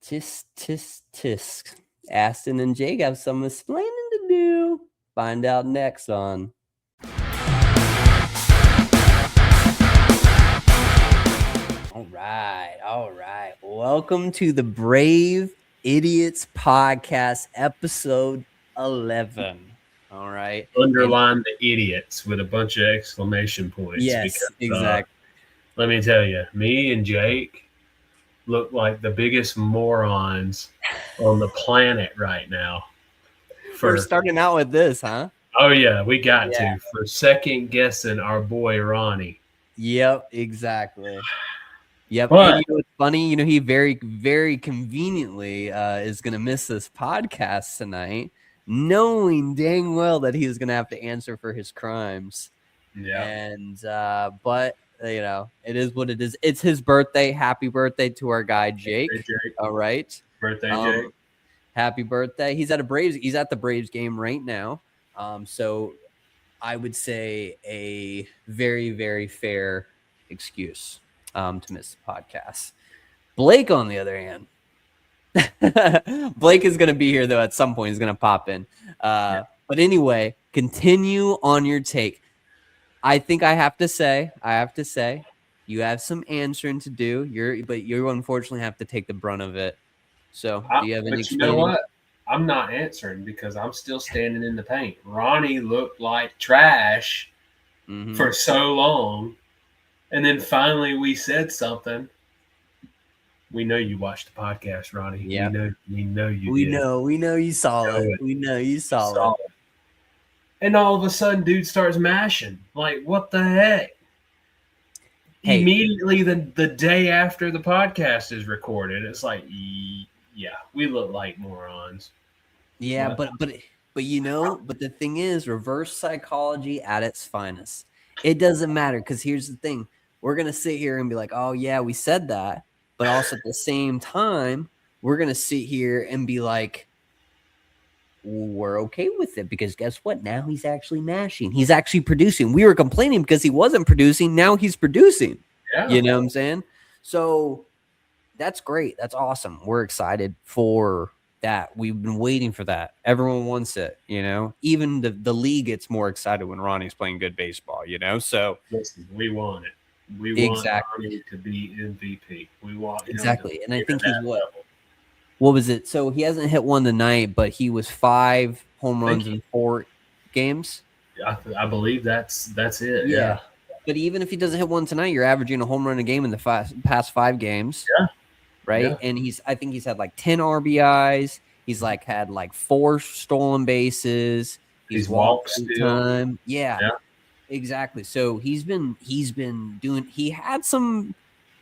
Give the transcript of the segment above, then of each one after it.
Tisk. Aston and Jake have some explaining to do. Find out next on. All right. Welcome to the Brave Idiots Podcast, episode 11. All right. Underline the idiots with a bunch of exclamation points. Yes, exactly. Let me tell you, me and Jake look like the biggest morons on the planet right now. We're starting out with this, huh? Oh, yeah, we got to. For second guessing our boy Ronnie. Yep, exactly. Yep. But, and you know what's funny? You know, he very, very conveniently is going to miss this podcast tonight, knowing dang well that he was going to have to answer for his crimes. Yeah. And, but, you know, it is what it is. It's his birthday. Happy birthday to our guy, Jake. All right. Birthday, Jake. Happy birthday. He's at the Braves game right now. So I would say a very, very fair excuse to miss the podcast. Blake, on the other hand, Blake is going to be here, though, at some point. He's going to pop in. But anyway, continue on your take. I think I have to say, you have some answering to do. But you unfortunately have to take the brunt of it. So, do you have any? But you know what? I'm not answering because I'm still standing in the paint. Ronnie looked like trash for so long, and then finally we said something. We know you watched the podcast, Ronnie. Yeah, we know you. We know you saw it. We know you saw it. And all of a sudden, dude starts mashing. Like, what the heck? Hey. Immediately, the day after the podcast is recorded, it's like, yeah, we look like morons. Yeah, but you know, but the thing is, reverse psychology at its finest. It doesn't matter, because here's the thing. We're going to sit here and be like, oh, yeah, we said that. But also at the same time, we're going to sit here and be like, we're okay with it, because guess what? Now he's actually mashing. He's actually producing. We were complaining because he wasn't producing. Now he's producing. Yeah. You know what I'm saying? So that's great. That's awesome. We're excited for that. We've been waiting for that. Everyone wants it, you know? Even the league gets more excited when Ronnie's playing good baseball, you know? So listen, we want it. We want Ronnie to be MVP. We want him exactly. And I think he's what was it? So he hasn't hit one tonight, but he was 5 home runs in 4 games. I believe that's it. Yeah. But even if he doesn't hit one tonight, you're averaging a home run a game in the past 5 games. Yeah. Right. Yeah. And I think he's had like 10 RBIs. He's had 4 stolen bases. He's walked time. Yeah, exactly. So he's been doing. He had some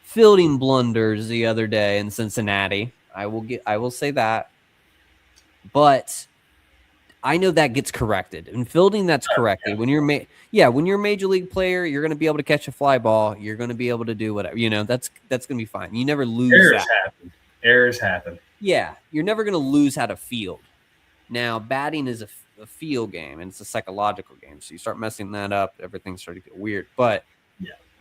fielding blunders the other day in Cincinnati. I will say that. But I know that gets corrected. In fielding, that's corrected. When you're a major league player, you're going to be able to catch a fly ball. You're going to be able to do whatever. You know, that's going to be fine. You never lose Errors happen. Yeah, you're never going to lose how to field. Now, batting is a field game, and it's a psychological game. So you start messing that up, everything's starting to get weird. But,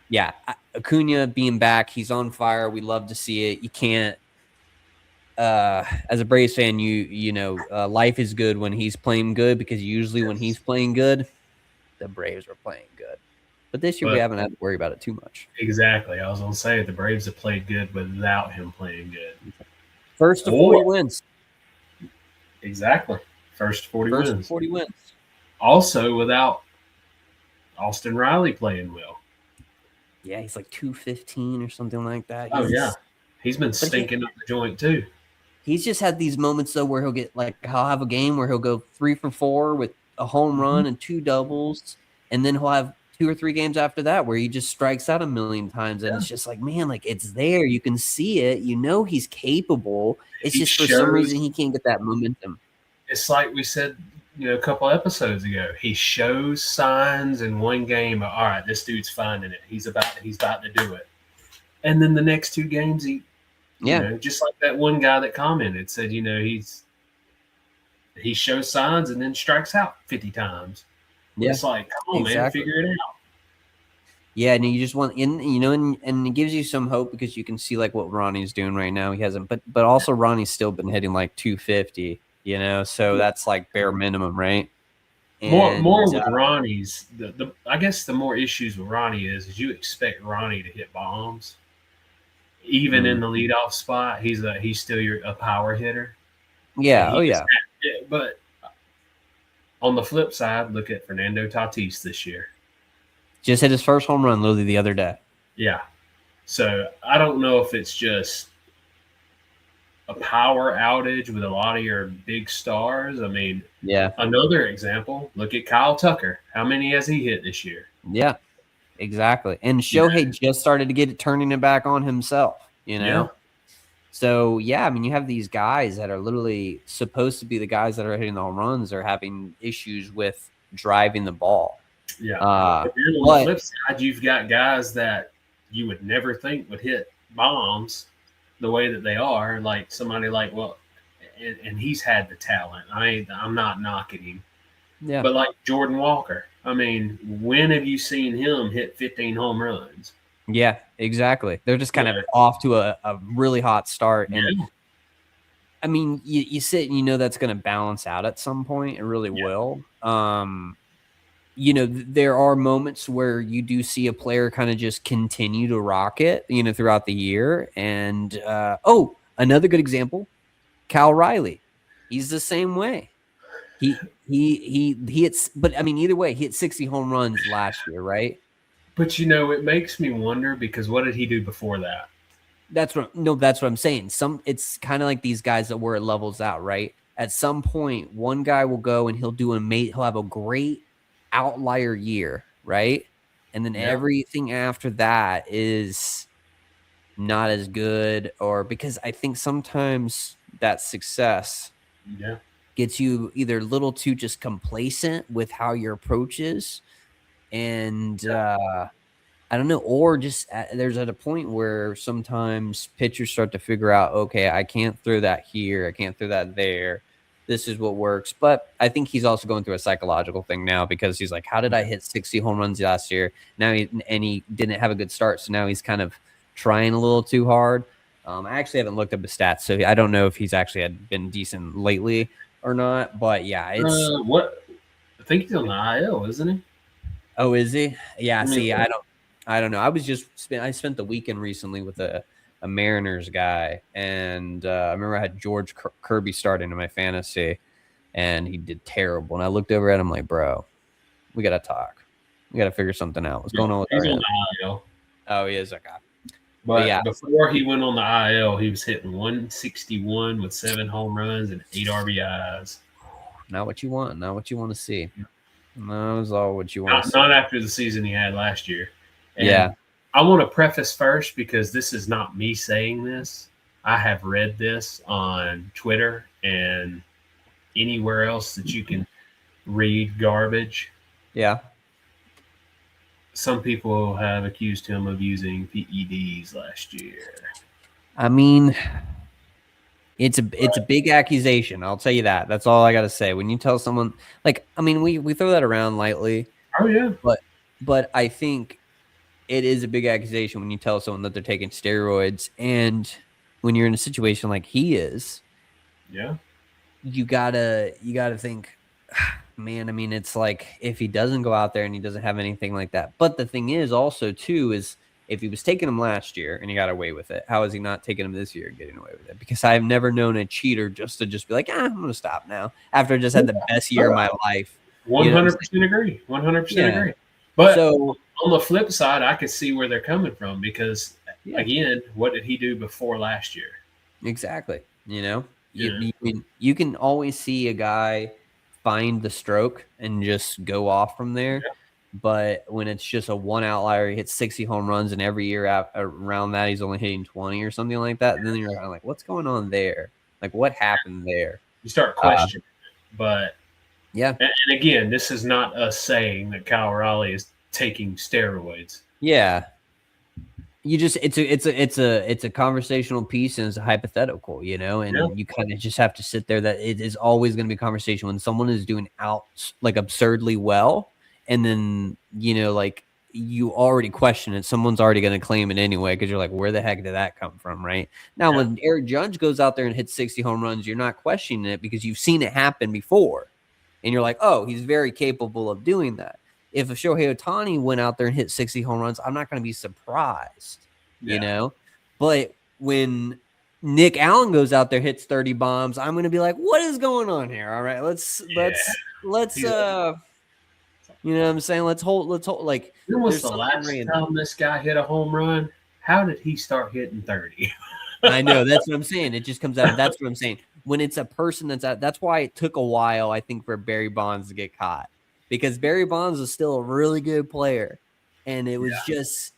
yeah, Acuna being back, he's on fire. We love to see it. You can't. As a Braves fan, you know, life is good when he's playing good, because usually when he's playing good, the Braves are playing good. But this year we haven't had to worry about it too much. Exactly. I was going to say the Braves have played good without him playing good. First to 40 wins. Exactly. First to 40 wins. Also without Austin Riley playing well. Yeah, he's like 215 or something like that. He's been stinking up the joint too. He's just had these moments, though, where he'll have a game where he'll go 3 for 4 with a home run and 2 doubles. And then he'll have 2 or 3 games after that where he just strikes out a million times. And it's just like, man, it's there. You can see it. You know he's capable. It's just for some reason he can't get that momentum. It's like we said, a couple episodes ago. He shows signs in one game. All right, this dude's finding it. He's about to do it. And then the next 2 games, just like that one guy that commented, said, he shows signs and then strikes out 50 times. Yeah. It's like, come on, man, figure it out. Yeah, and you just want and it gives you some hope because you can see like what Ronnie's doing right now. He hasn't, but also Ronnie's still been hitting like 250, so that's like bare minimum, right? More And with Ronnie's the I guess the more issues with Ronnie is you expect Ronnie to hit bombs even in the leadoff spot. He's still a power hitter, and yeah, oh he is. yeah, But on the flip side, look at Fernando Tatis this year. just hit his first home run literally the other day. Yeah, so I don't know if it's just a power outage with a lot of your big stars. I mean, Yeah, another example, look at Kyle Tucker. How many has he hit this year? yeah, exactly. And You know? Shohei just started to get it turning it back on himself. Yeah, So yeah, I mean, you have these guys that are literally supposed to be the guys that are hitting the home runs are having issues with driving the ball. yeah. Uh, But then on the but flip side, you've got guys that you would never think would hit bombs the way that they are. Like somebody like, well, and he's had the talent. I'm not knocking him, yeah, but like Jordan Walker. I mean, when have you seen him hit 15 home runs? yeah, exactly. They're just kind Yeah, of off to a really hot start. And yeah, I mean, you sit and that's going to balance out at some point. It really will. There are moments where you do see a player kind of just continue to rock it, throughout the year. And another good example, Cal Riley. He's the same way. He hits, but I mean, either way, he hit 60 home runs last year, right? But it makes me wonder because what did he do before that? That's what I'm saying. It's kind of like these guys that where it levels out, right? At some point, one guy will go and he'll have a great outlier year, right? And then Yeah, everything after that is not as good, or because I think sometimes that success yeah, gets you either a little too just complacent with how your approach is, and I don't know, or just there's at a point where sometimes pitchers start to figure out, okay, I can't throw that here, I can't throw that there. This is what works. But I think he's also going through a psychological thing now because he's like, how did I hit 60 home runs last year? Now he didn't have a good start, so now he's kind of trying a little too hard. I actually haven't looked up his stats, so I don't know if he's actually had been decent lately or not. But yeah, it's what? I think he's on the IL, isn't he? Oh, is he? Yeah. I mean, See, I don't know. I spent the weekend recently with a Mariners guy, and I remember I had George Kirby starting in my fantasy, and he did terrible. And I looked over at him like, bro, we gotta talk. We gotta figure something out. What's yeah, going on with he's our on end? the IL. Oh, he is okay. But But yeah, before he went on the IL, he was hitting 161 with 7 home runs and 8 RBIs. not what you want. Not what you want to see. That was all what you want to see. Not after the season he had last year. And Yeah. I want to preface first because this is not me saying this. I have read this on Twitter and anywhere else that you can read garbage. Yeah. Some people have accused him of using PEDs last year. I mean, it's a big accusation. I'll tell you that. That's all I got to say. When you tell someone, like, I mean, we throw that around lightly. Oh yeah, but I think it is a big accusation when you tell someone that they're taking steroids, and when you're in a situation like he is, yeah, you gotta think, man. I mean, it's like if he doesn't go out there and he doesn't have anything like that. But the thing is, also too, is if he was taking him last year and he got away with it, how is he not taking him this year and getting away with it? Because I've never known a cheater just be like, I'm gonna stop now after I just had the best year of my life. 100% agree. 100% agree. But so on the flip side, I could see where they're coming from because, again, what did he do before last year? Exactly. You can always see a guy find the stroke and just go off from there. Yeah. But when it's just a one outlier, he hits 60 home runs, and every year around that, he's only hitting 20 or something like that. And then you're kind of like, what's going on there? Like, what happened there? You start questioning. But, yeah. And again, this is not us saying that Kyle Raleigh is taking steroids. Yeah. You just it's a conversational piece, and it's a hypothetical, and you kind of just have to sit there that it is always going to be a conversation when someone is doing like absurdly well, and then like you already question it. Someone's already going to claim it anyway because you're like, where the heck did that come from, right? Now, when Eric Judge goes out there and hits 60 home runs, you're not questioning it because you've seen it happen before. And you're like, oh, he's very capable of doing that. If a Shohei Ohtani went out there and hit 60 home runs, I'm not going to be surprised, you know? But when Nick Allen goes out there, hits 30 bombs, I'm going to be like, what is going on here? All right, let's you know what I'm saying? Let's hold like when was the last time this guy hit a home run? How did he start hitting 30? I know, that's what I'm saying. It just comes out of that's what I'm saying. When it's a person that's why it took a while, I think, for Barry Bonds to get caught. Because Barry Bonds was still a really good player. And it was just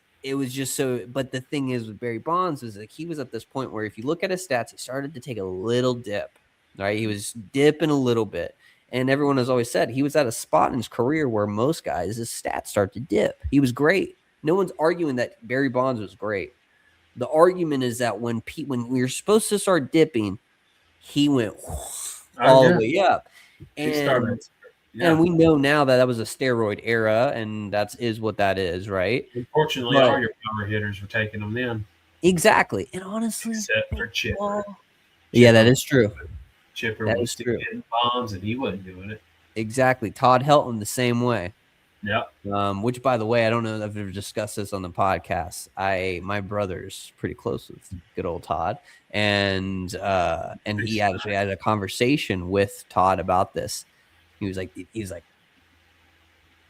so, but the thing is with Barry Bonds is like he was at this point where if you look at his stats, he started to take a little dip. Right? He was dipping a little bit. And everyone has always said he was at a spot in his career where most guys, his stats start to dip. He was great. No one's arguing that Barry Bonds was great. The argument is that when we were supposed to start dipping, he went all the way up. And we know now that was a steroid era, and that is what that is, right? Unfortunately, all your power hitters were taking them then. Exactly. And honestly, except for Chipper. Yeah, that is true. Chipper was still hitting bombs, and he wasn't doing it. Exactly. Todd Helton the same way. Yep. Which, by the way, I don't know if I've ever discussed this on the podcast. My brother's pretty close with good old Todd, and he actually had a conversation with Todd about this. He was like,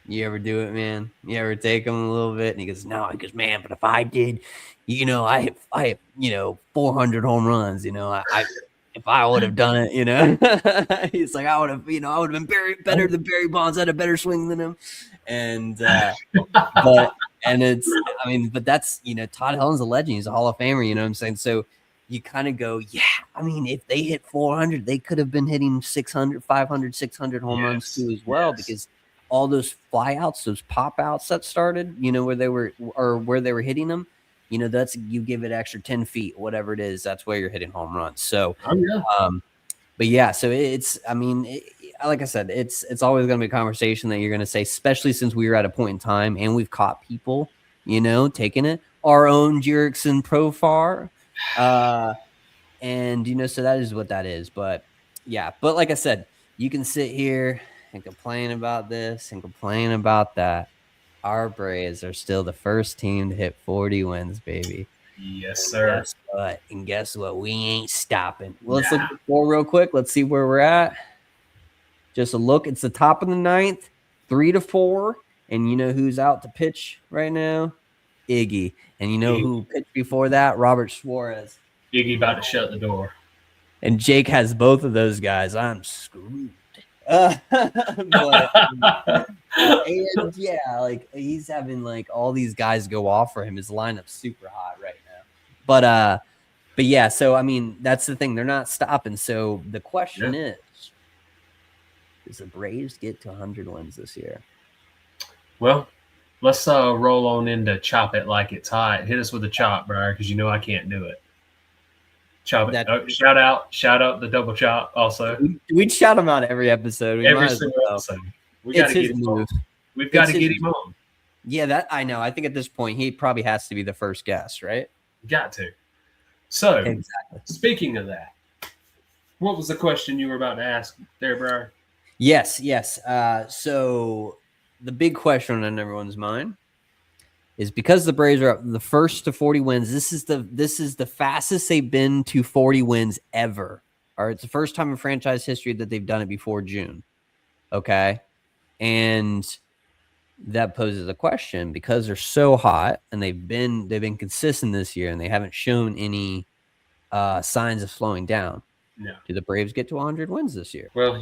you ever do it, man? You ever take him a little bit? And he goes, no. He goes, man, but if I did, I hit 400 home runs. If I would have done it, he's like, I would have been better than Barry Bonds. I had a better swing than him. And, but that's, Todd Helton's a legend. He's a Hall of Famer, you know what I'm saying? So you kind of go, yeah, if they hit 400, they could have been hitting 600, 500, 600 home runs too as well, because all those flyouts, those pop outs that started, where they were hitting them, that's, you give it extra 10 feet, whatever it is, that's where you're hitting home runs. So, but yeah, so it's, like I said, it's always going to be a conversation that you're going to say, especially since we were at a point in time and we've caught people, taking it, our own Jurickson Profar. And, so that is what that is. But yeah, but like I said, you can sit here and complain about this and complain about that. Our Braves are still the first team to hit 40 wins, baby. Yes, sir. Guess what? We ain't stopping. Well, let's look at the score real quick. Let's see where we're at. Just a look. It's the top of the ninth, 3-4. And you know who's out to pitch right now? Iggy. And you know who pitched before that? Robert Suarez. Iggy about to shut the door. And Jake has both of those guys. I'm screwed. And yeah, like he's having like all these guys go off for him. His lineup's super hot right now. But yeah, so that's the thing. They're not stopping. So the question is, does the Braves get to 100 wins this year? Well, let's roll on into chop it like it's hot. Hit us with a chop, Briar, because I can't do it. Chop it. Shout out the double chop also. We'd shout him out every episode. Every single episode. We got to get him on. We've got to get him on. Yeah, that I know. I think at this point he probably has to be the first guest, right? Got to. So, Speaking of that, what was the question you were about to ask there, Briar? Yes. So the big question on everyone's mind is, because the Braves are up the first to 40 wins. This is the fastest they've been to 40 wins ever. All right, it's the first time in franchise history that they've done it before June. Okay, and that poses a question, because they're so hot and they've been consistent this year and they haven't shown any signs of slowing down. No. Do the Braves get to 100 wins this year? Well,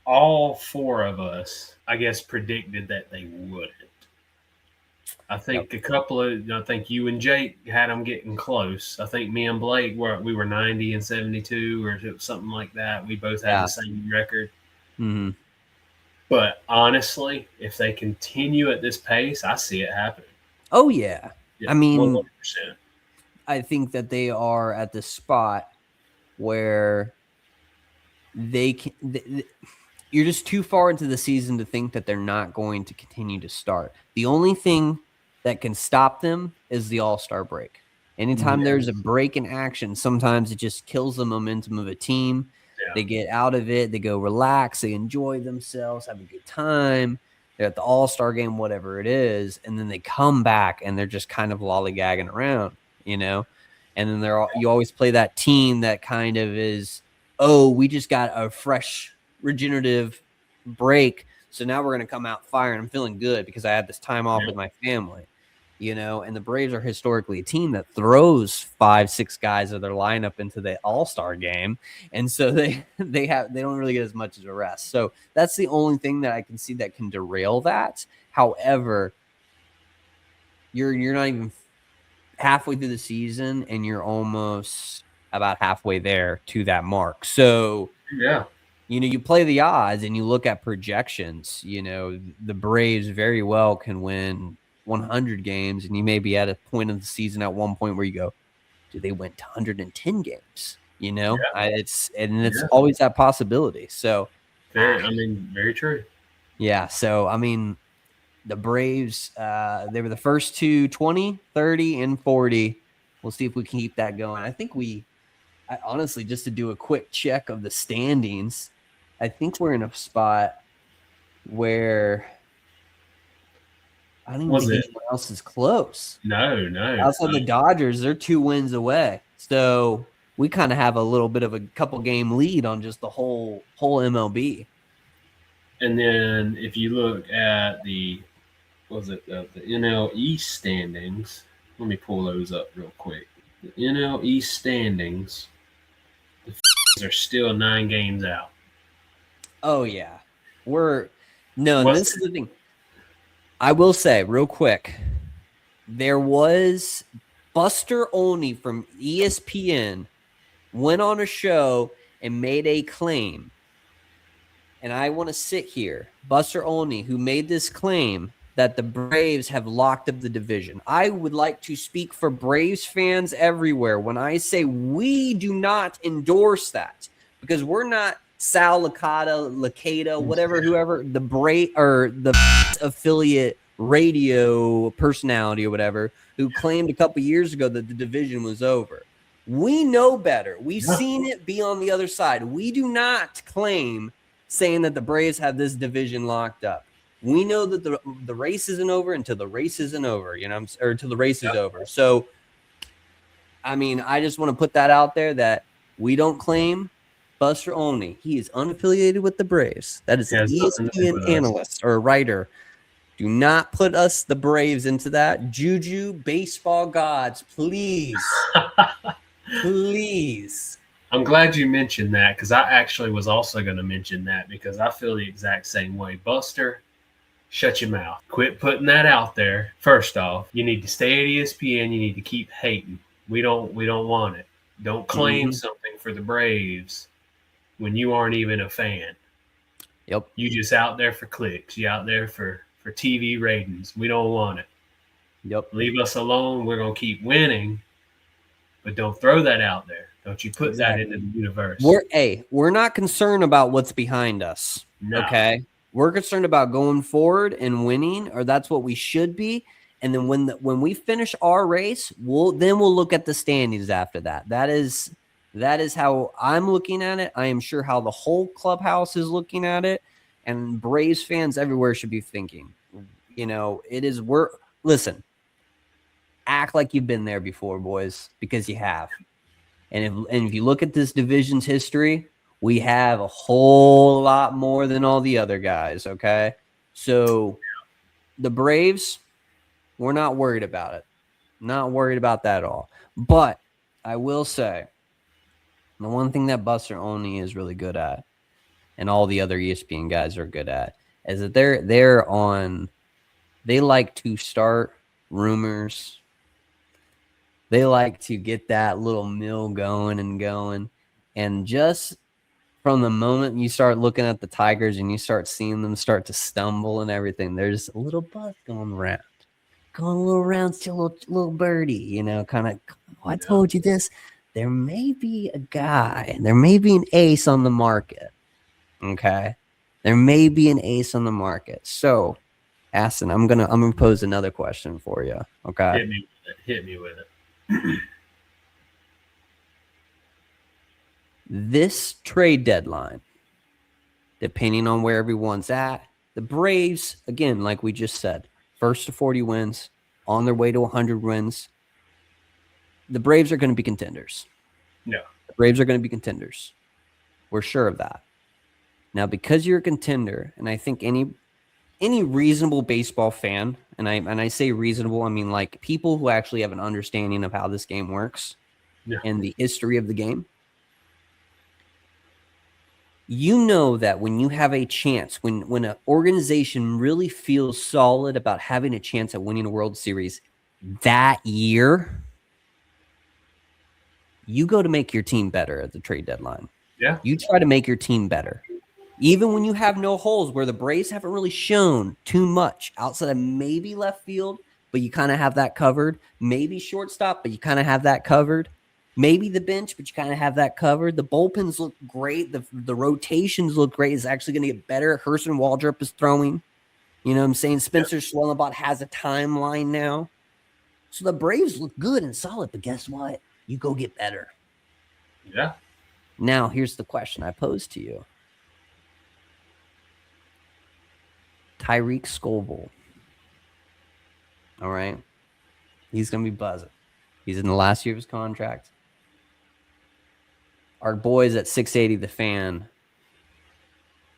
all four of us, I guess, predicted that they wouldn't. I think I think you and Jake had them getting close. I think me and Blake we were 90 and 72 or something like that. We both had the same record. Mm-hmm. But honestly, if they continue at this pace, I see it happening. Oh yeah. 100%. I think that they are at the spot where they can. you're just too far into the season to think that they're not going to continue to start. The only thing that can stop them is the All-Star break. Anytime there's a break in action, sometimes it just kills the momentum of a team. Yeah. They get out of it, they go relax, they enjoy themselves, have a good time. They're at the All-Star game, whatever it is, and then they come back and they're just kind of lollygagging around, you know? And then you always play that team that kind of is, oh, we just got a fresh regenerative break, so now we're going to come out firing. I'm feeling good because I had this time off with my family, you know. And the Braves are historically a team that throws 5-6 guys of their lineup into the All-Star game, and so they don't really get as much as a rest. So that's the only thing that I can see that can derail that. However, you're not even halfway through the season, and you're almost about halfway there to that mark. So yeah. You know, you play the odds and you look at projections, you know, the Braves very well can win 100 games, and you may be at a point of the season at one point where you go, do they win 110 games? You know, it's always that possibility. So very true. Yeah. So, I mean, the Braves, they were the first to 20, 30, and 40. We'll see if we can keep that going. I think honestly, just to do a quick check of the standings, I think we're in a spot where I don't even think anyone else is close. No. Outside the Dodgers, they're 2 wins away. So we kind of have a little bit of a couple game lead on just the whole MLB. And then if you look at the NL East standings, let me pull those up real quick. The NL East standings, the are still 9 games out. Oh, yeah. This is the thing. I will say real quick, there was Buster Olney from ESPN went on a show and made a claim. And I want to sit here. Buster Olney, who made this claim that the Braves have locked up the division. I would like to speak for Braves fans everywhere when I say we do not endorse that, because we're not Sal Licata, whatever, whoever, the Brave or the affiliate radio personality or whatever, who claimed a couple years ago that the division was over. We know better. We've seen it be on the other side. We do not claim saying that the Braves have this division locked up. We know that the race isn't over until the race isn't over, you know, or until the race is over. So, I mean, I just want to put that out there that we don't claim Buster Olney. He is unaffiliated with the Braves. That is an ESPN analyst or a writer. Do not put us, the Braves, into that. Juju, baseball gods, please. Please. I'm glad you mentioned that, because I actually was also going to mention that, because I feel the exact same way. Buster, shut your mouth. Quit putting that out there. First off, you need to stay at ESPN. You need to keep hating. We don't want it. Don't claim something for the Braves when you aren't even a fan. Yep. You just out there for clicks. You out there for TV ratings. We don't want it. Yep. Leave us alone. We're going to keep winning, but don't throw that out there. Don't you put that into the universe. We're not concerned about what's behind us. No. Okay. We're concerned about going forward and winning, or that's what we should be. And then when we finish our race, we'll look at the standings after that. That is how I'm looking at it. I am sure how the whole clubhouse is looking at it, and Braves fans everywhere should be thinking. You know, listen. Act like you've been there before, boys, because you have. And if you look at this division's history, we have a whole lot more than all the other guys, okay? So the Braves, we're not worried about it. Not worried about that at all. But I will say, the one thing that Buster Olney is really good at, and all the other ESPN guys are good at, is that they like to start rumors. They like to get that little mill going. And just from the moment you start looking at the Tigers and you start seeing them start to stumble and everything, there's a little buzz going around. Going a little around to a little birdie, you know, kind of, I told you this. There may be a guy, there may be an ace on the market, okay? There may be an ace on the market. So, Aston, I'm gonna pose another question for you. Okay. Hit me with it. This trade deadline, depending on where everyone's at, the Braves, again, like we just said, first to 40 wins, on their way to 100 wins. The Braves are going to be contenders. No. The Braves are going to be contenders. We're sure of that. Now, because you're a contender, and I think any reasonable baseball fan, and I say reasonable, I mean like people who actually have an understanding of how this game works and the history of the game, you know that when you have a chance, when an organization really feels solid about having a chance at winning a World Series that year, you go to make your team better at the trade deadline. Yeah. You try to make your team better. Even when you have no holes, where the Braves haven't really shown too much outside of maybe left field, but you kind of have that covered. Maybe shortstop, but you kind of have that covered. Maybe the bench, but you kind of have that covered. The bullpens look great. The rotations look great. It's actually going to get better. Hurston Waldrop is throwing. You know what I'm saying? Spencer Schwellenbach has a timeline now. So the Braves look good and solid, but guess what? You go get better. Yeah. Now, here's the question I pose to you. Tyreek Scoble. All right. He's going to be buzzing. He's in the last year of his contract. Our boys at 680 The Fan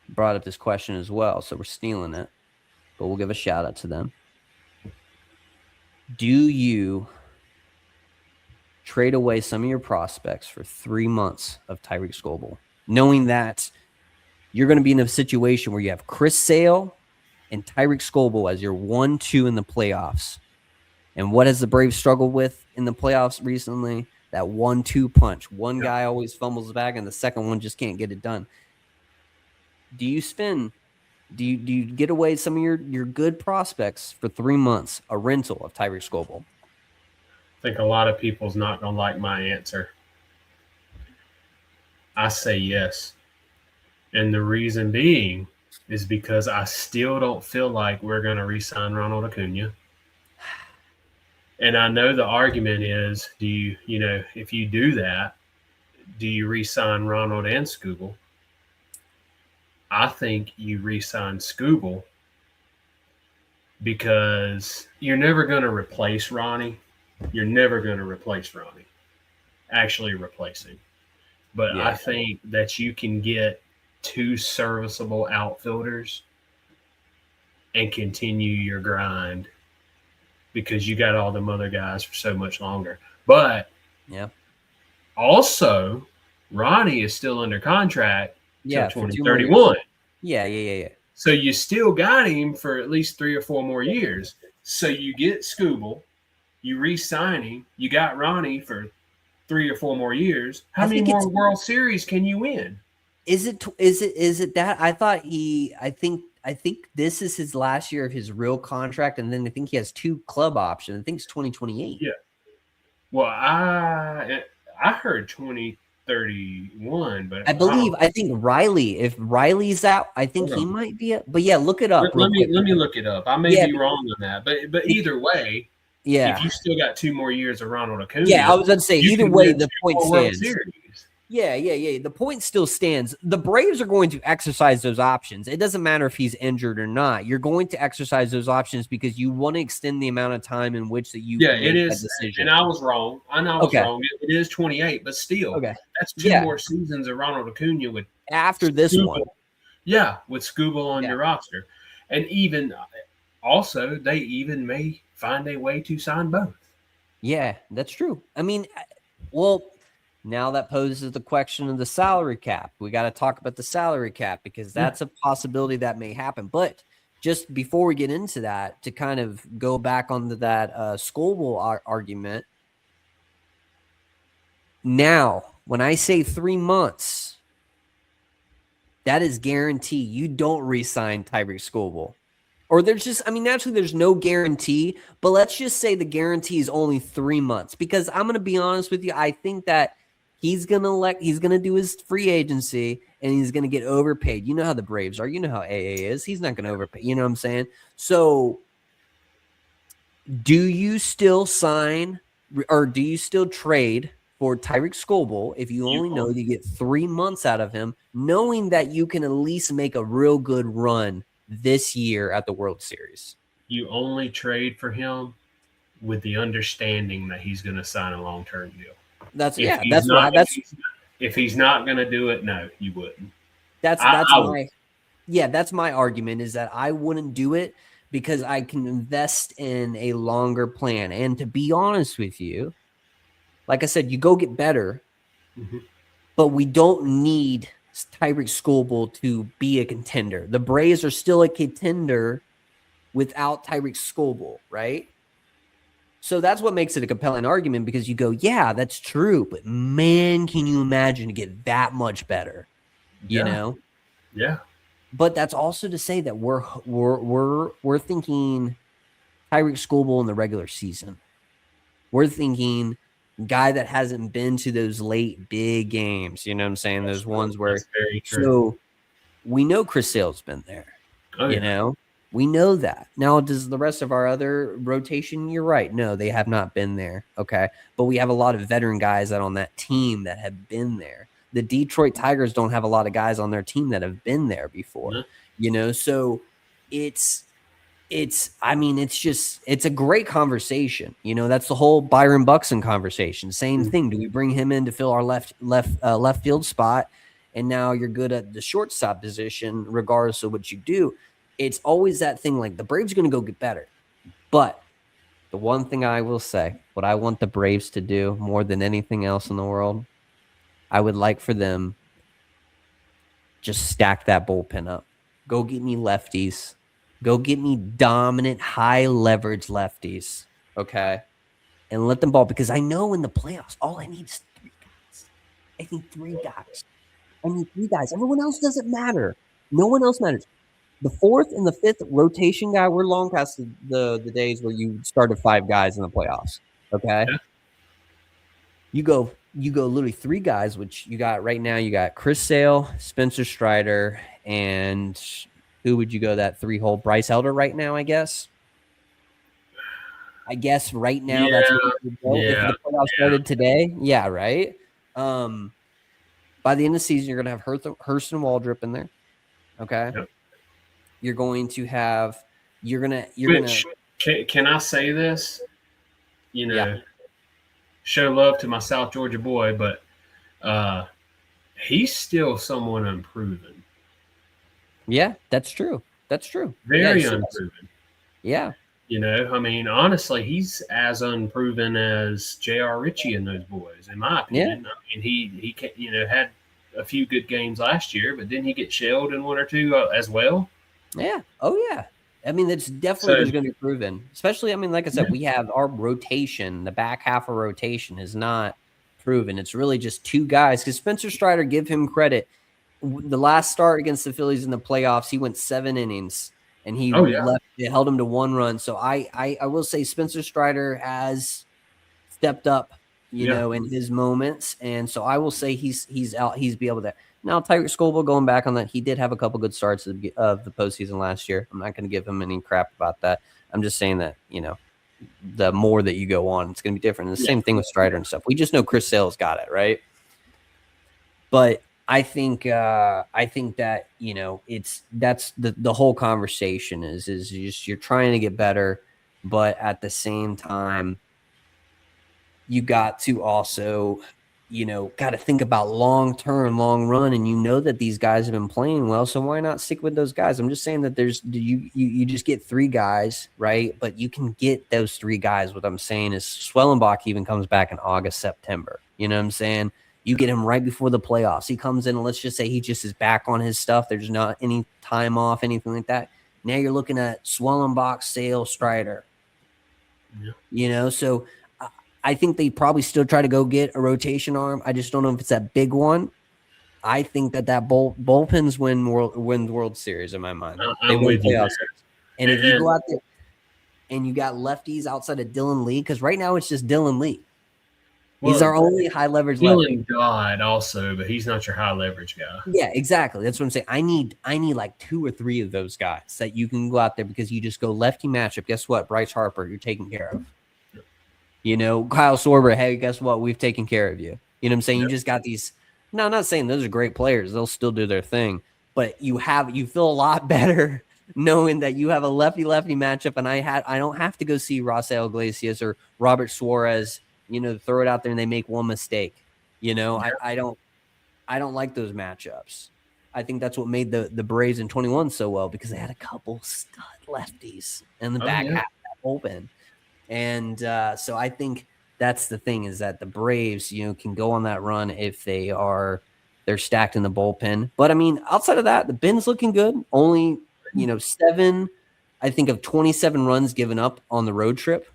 brought up this question as well, so we're stealing it, but we'll give a shout out to them. Do you trade away some of your prospects for 3 months of Tyreek Scoble, knowing that you're going to be in a situation where you have Chris Sale and Tyreek Scoble as your 1-2 in the playoffs? And what has the Braves struggled with in the playoffs recently? That 1-2 punch. One guy always fumbles the bag, and the second one just can't get it done. Do you get away some of your good prospects for 3 months, a rental of Tyreek Scoble? I think a lot of people's not going to like my answer. I say yes. And the reason being is because I still don't feel like we're going to re-sign Ronald Acuna. And I know the argument is, if you do that, do you re-sign Ronald and Scoble? I think you re-sign Scoble because you're never going to replace Ronnie. You're never going to replace Ronnie, actually replacing. But I think that you can get 2 serviceable outfielders and continue your grind because you got all them other guys for so much longer. But also, Ronnie is still under contract till 2031. Yeah. So you still got him for at least 3 or 4 more years. So you get Scoble, you re-sign him, you got Ronnie for 3 or 4 more years. How many more World Series can you win? Is it that? I think this is his last year of his real contract, and then I think he has 2 club options. I think it's 2028. Yeah. Well, I heard 2031, but I think Riley. If Riley's out, I think he might be. But yeah, look it up. Let me look it up. I may be wrong on that, but either way, if you still got 2 more years of Ronald Acuna, I was going to say either way, the point stands. Series. Yeah. The point still stands. The Braves are going to exercise those options. It doesn't matter if he's injured or not. You're going to exercise those options because you want to extend the amount of time in which that you make that decision. And I was wrong. I know I was wrong. It is 28, but still, that's 2 more seasons of Ronald Acuna with after this one. Yeah, with Scoble on your roster, and even also they even may find a way to sign both. Yeah, that's true. I mean, well. Now that poses the question of the salary cap. We got to talk about the salary cap because that's a possibility that may happen. But just before we get into that, to kind of go back onto that Scoble argument. Now, when I say 3 months, that is guarantee you don't re-sign Tyreek Scoble. Or there's just, naturally there's no guarantee, but let's just say the guarantee is only 3 months because I'm going to be honest with you. I think that He's gonna do his free agency and he's gonna get overpaid. You know how the Braves are. You know how AA is. He's not gonna overpay. You know what I'm saying? So, do you still sign or do you still trade for Tyreek Scoble if you only know you get 3 months out of him, knowing that you can at least make a real good run this year at the World Series? You only trade for him with the understanding that he's going to sign a long-term deal. That's If he's not going to do it, no, you wouldn't. That's my argument is that I wouldn't do it because I can invest in a longer plan. And to be honest with you, like I said, you go get better, but we don't need Tyreek Scoble to be a contender. The Braves are still a contender without Tyreek Scoble, right? So that's what makes it a compelling argument because you go, yeah, that's true, but man, can you imagine to get that much better? You know? Yeah. But that's also to say that we're thinking Tyreek Scoble in the regular season. We're thinking guy that hasn't been to those late big games. You know what I'm saying? Those ones where that's very true. So we know Chris Sale's been there. You know? We know that. Now, does the rest of our other rotation, you're right. No, they have not been there. Okay. But we have a lot of veteran guys that on that team that have been there. The Detroit Tigers don't have a lot of guys on their team that have been there before, you know? So it's a great conversation. You know, that's the whole Byron Buxton conversation. Same thing. Do we bring him in to fill our left field spot? And now you're good at the shortstop position, regardless of what you do. It's always that thing like the Braves are going to go get better. But the one thing I will say, what I want the Braves to do more than anything else in the world, I would like for them just stack that bullpen up. Go get me lefties. Go get me dominant, high leverage lefties. Okay. And let them ball because I know in the playoffs, all I need is 3 guys. I need 3 guys. I need 3 guys. Everyone else doesn't matter. No one else matters. The 4th and the 5th rotation guy, we're long past the days where you started 5 guys in the playoffs. Okay. Yeah. You go literally 3 guys, which you got right now. You got Chris Sale, Spencer Strider, and who would you go that 3-hole? Bryce Elder right now, I guess. Right now that's what you would go if the playoffs started today. Yeah, right. By the end of the season, you're gonna have Hurston Waldrop in there. Okay. Yep. You're going to have Can I say this? You know, show love to my South Georgia boy, but he's still somewhat unproven. Yeah, that's true. Very unproven. Yeah. You know, I mean, honestly, he's as unproven as J.R. Ritchie and those boys, in my opinion. I mean, he had a few good games last year, but didn't he get shelled in 1 or 2 as well? Yeah. Oh, yeah. I mean, it's definitely going to be proven. Especially, I mean, like I said, we have our rotation. The back half of rotation is not proven. It's really just 2 guys. Because Spencer Strider, give him credit. The last start against the Phillies in the playoffs, he went 7 innings. And he held him to 1 run. So I will say Spencer Strider has stepped up, you know, in his moments. And so I will say he's out. He's be able to. Now, Tyreek Scoble, going back on that, he did have a couple good starts of the postseason last year. I'm not going to give him any crap about that. I'm just saying that, you know, the more that you go on, it's going to be different. And the same thing with Strider and stuff. We just know Chris Sale's got it, right? But I think that, you know, that's the whole conversation is just you're trying to get better, but at the same time, you got to also, you know, got to think about long run, and you know that these guys have been playing well, so why not stick with those guys? I'm just saying that you just get 3 guys, right? But you can get those 3 guys. What I'm saying is Swellenbach even comes back in August, September. You know what I'm saying? You get him right before the playoffs. He comes in and let's just say he just is back on his stuff. There's not any time off, anything like that. Now you're looking at Swellenbach, Sale, Strider. Yeah. You know, so I think they probably still try to go get a rotation arm. I just don't know if it's that big one. I think that bullpens win World Series in my mind. They win playoffs. And if you go out there and you got lefties outside of Dylan Lee, because right now it's just Dylan Lee. He's our only high leverage lefty. Dylan God also, but he's not your high leverage guy. Yeah, exactly. That's what I'm saying. I need like 2 or 3 of those guys that you can go out there because you just go lefty matchup. Guess what? Bryce Harper, you're taken care of. Kyle Sorber, hey, guess what? We've taken care of you. You know what I'm saying? Yep. You just got these. No, I'm not saying those are great players. They'll still do their thing. But you feel a lot better knowing that you have a lefty-lefty matchup, and I don't have to go see Rafael Iglesias or Robert Suarez, throw it out there and they make one mistake. Yep. I don't like those matchups. I think that's what made the Braves in 21 so well because they had a couple stud lefties in the back half of that bullpen. And so I think that's the thing is that the Braves, can go on that run if they're stacked in the bullpen. But I mean, outside of that, the Ben's looking good. Only, 7, I think of 27 runs given up on the road trip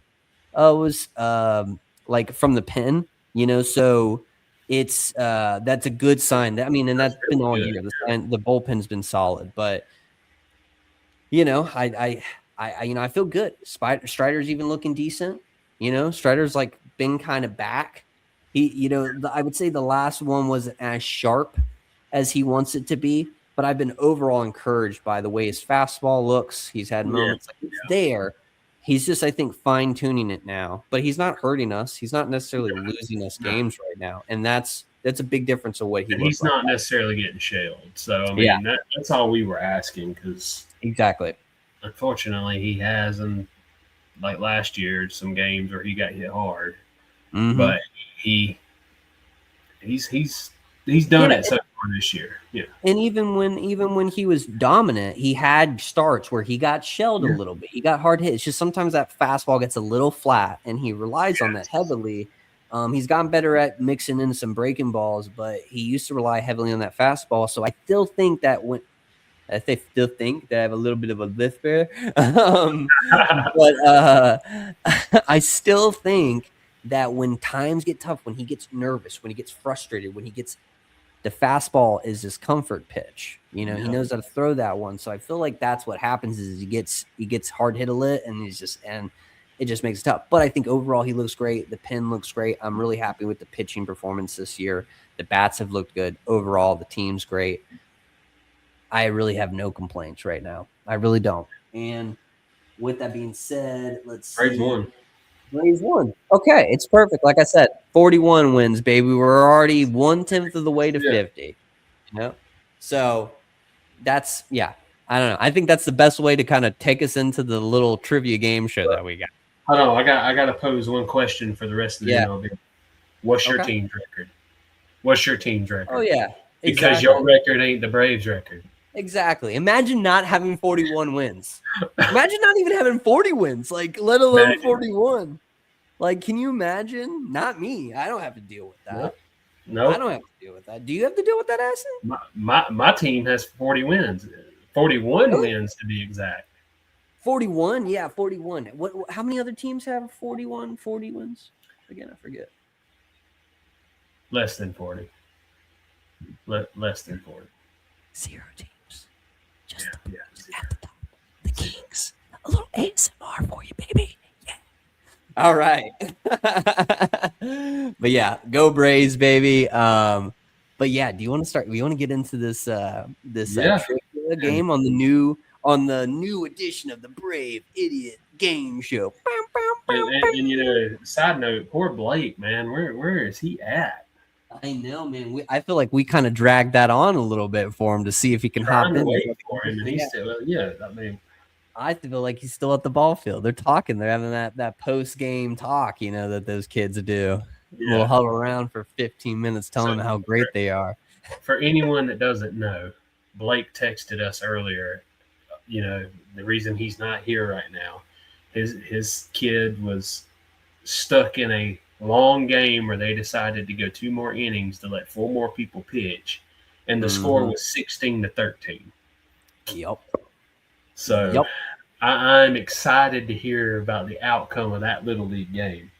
was like from the pen, so it's that's a good sign. And that's been all year. The bullpen's been solid, but I feel good. Strider's even looking decent. Strider's like been kind of back. He, I would say the last one wasn't as sharp as he wants it to be, but I've been overall encouraged by the way his fastball looks. He's had moments like it's there. He's just, I think, fine tuning it now, but he's not hurting us. He's not necessarily losing us games right now, and that's a big difference of what he. He's not necessarily getting shelled. So I mean, that's all we were asking because exactly. Unfortunately, he has in like last year some games where he got hit hard, but he's done it so far this year. Yeah, and even when he was dominant, he had starts where he got shelled a little bit. He got hard hit. It's just sometimes that fastball gets a little flat, and he relies on that heavily. He's gotten better at mixing in some breaking balls, but he used to rely heavily on that fastball. So I still think that I still think that I have a little bit of a lift there. But I still think that when times get tough, when he gets nervous, when he gets frustrated, when he gets the fastball is his comfort pitch. He knows how to throw that one. So I feel like that's what happens is he gets hard hit a lit and it just makes it tough. But I think overall he looks great. The pen looks great. I'm really happy with the pitching performance this year. The bats have looked good. Overall, the team's great. I really have no complaints right now. I really don't. And with that being said, let's see. Braves won. Okay, it's perfect. Like I said, 41 wins, baby. We're already 1/10 of the way to 50. So that's I don't know. I think that's the best way to kind of take us into the little trivia game show that we got. Hold on, I got to pose one question for the rest of the MLB. What's your team's record? What's your team's record? Oh yeah, exactly. Because your record ain't the Braves' record. Exactly. Imagine not having 41 wins. Imagine not even having 40 wins, like let alone 41. Like, can you imagine? Not me. I don't have to deal with that. No, I don't have to deal with that. Do you have to deal with that, Aston? My team has 40 wins, 41 wins to be exact. 41, yeah, 41. What? How many other teams have 40 wins? Again, I forget. Less than 40. Less than 40. 0 teams. Just at the top. The Kings. A little ASMR for you, baby. Yeah. All right. But yeah, go Braves, baby. But yeah, do you want to start? We want to get into this trivia game on the new edition of the Brave Idiot Game Show. And side note, poor Blake, man. Where is he at? I know, man. I feel like we kind of dragged that on a little bit for him to see if he can hop in. For him, and he's still, I mean, I feel like he's still at the ball field. They're talking. They're having that post game talk, that those kids do. We'll huddle around for 15 minutes telling them how great they are. For anyone that doesn't know, Blake texted us earlier. The reason he's not here right now, his kid was stuck in a long game where they decided to go 2 more innings to let 4 more people pitch, and the score was 16-13. Yep. So I'm excited to hear about the outcome of that little league game.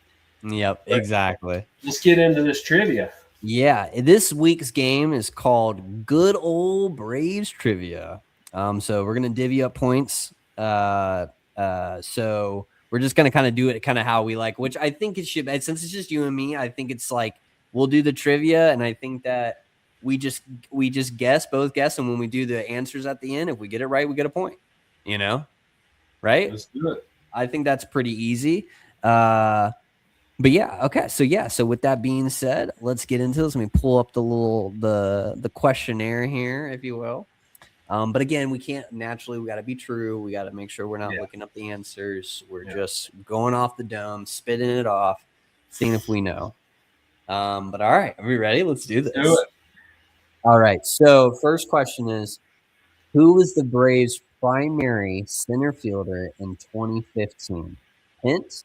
Yep, exactly. Let's get into this trivia. Yeah, this week's game is called Good Old Braves Trivia. So we're gonna divvy up points. So we're We're just gonna kind of do it kind of how we like, which I think it should. Since it's just you and me, I think it's like we'll do the trivia, and I think that we just both guess, and when we do the answers at the end, if we get it right, we get a point. You know, right? Let's do it. I think that's pretty easy. But yeah, okay. So with that being said, let's get into this. Let me pull up the questionnaire here, if you will. But again, we can't naturally. We got to be true. We got to make sure we're not looking up the answers. We're just going off the dome, spitting it off, seeing if we know. But all right, are we ready? Let's do this. Do it. All right. So first question is, who was the Braves' primary center fielder in 2015? Hint: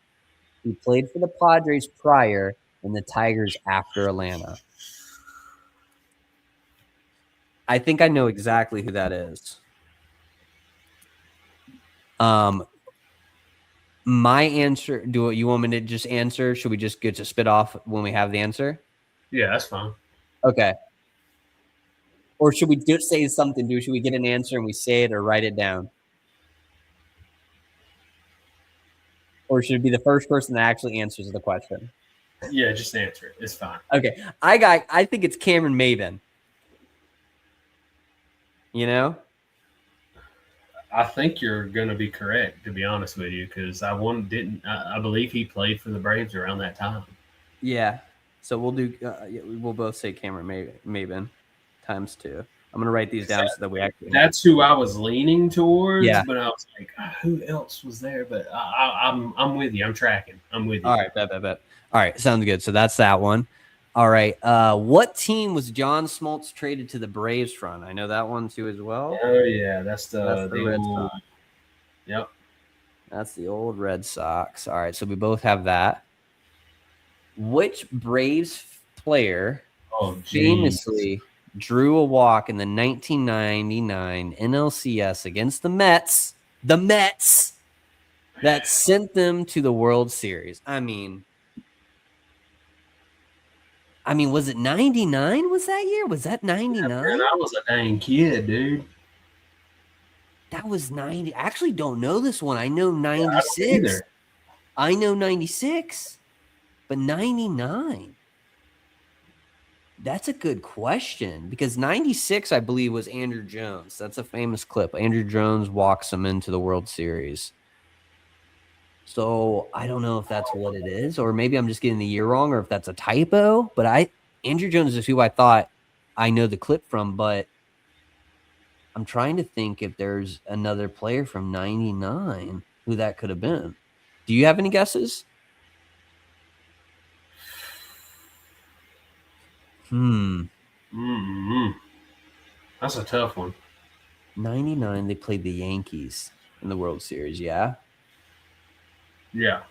he played for the Padres prior and the Tigers after Atlanta. I think I know exactly who that is. My answer, do you want me to just answer? Should we just get to spit off when we have the answer? Yeah, that's fine. Okay. Or should we just say something? Should we get an answer and we say it or write it down? Or should it be the first person that actually answers the question? Yeah, just answer it. It's fine. Okay. I think it's Cameron Maybin. You know? I think you're going to be correct, to be honest with you, because I believe he played for the Braves around that time. Yeah. So we'll do. We'll both say Cameron Maybin times 2. I'm gonna write these down so that we actually. That's who I was leaning towards. Yeah. But I was like, who else was there? But I'm with you. I'm tracking. I'm with you. All right. Bet. All right. Sounds good. So that's that one. All right. What team was John Smoltz traded to the Braves from? I know that one too as well. Oh yeah, that's the Red old. Sox. Yep. That's the old Red Sox. All right. So we both have that. Which Braves player famously drew a walk in the 1999 NLCS against the Mets? The Mets that sent them to the World Series. I mean, was it 99? Was that year? Was that 99? Yeah, man, I was a dang kid, dude. That was 90. I actually don't know this one. I know 96. I know 96. But 99. That's a good question because 96, I believe, was Andrew Jones. That's a famous clip. Andrew Jones walks him into the World Series. So I don't know if that's what it is, or maybe I'm just getting the year wrong, or if that's a typo. But Andrew Jones is who I thought I know the clip from, but I'm trying to think if there's another player from 99 who that could have been. Do you have any guesses? That's a tough one. 99, they played the Yankees in the World Series, yeah? Yeah.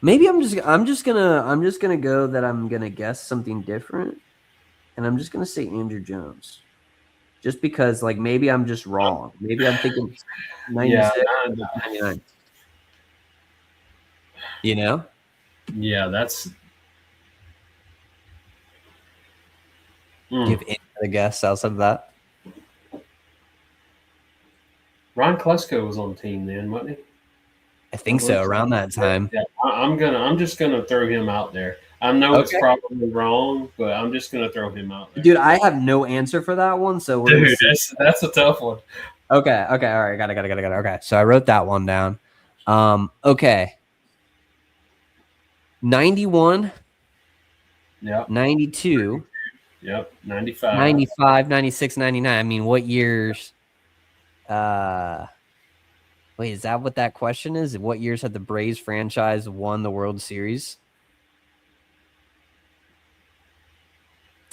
Maybe I'm just gonna go that I'm gonna guess something different. And I'm just gonna say Andrew Jones. Just because maybe I'm just wrong. Maybe I'm thinking 96 or 99. You know? Yeah, that's Give any other guess outside of that? Ron Klesko was on the team then, wasn't he? I think so, around that time. Yeah, I'm just gonna throw him out there. I know it's probably wrong, but I'm just gonna throw him out there. Dude, I have no answer for that one, so that's a tough one. Okay, all right, got it. Okay, so I wrote that one down. Okay. 91. Yep. 92. Yep. 95. 95, 96, 99. I mean, what years? Wait, is that what that question is? What years had the Braves franchise won the World Series?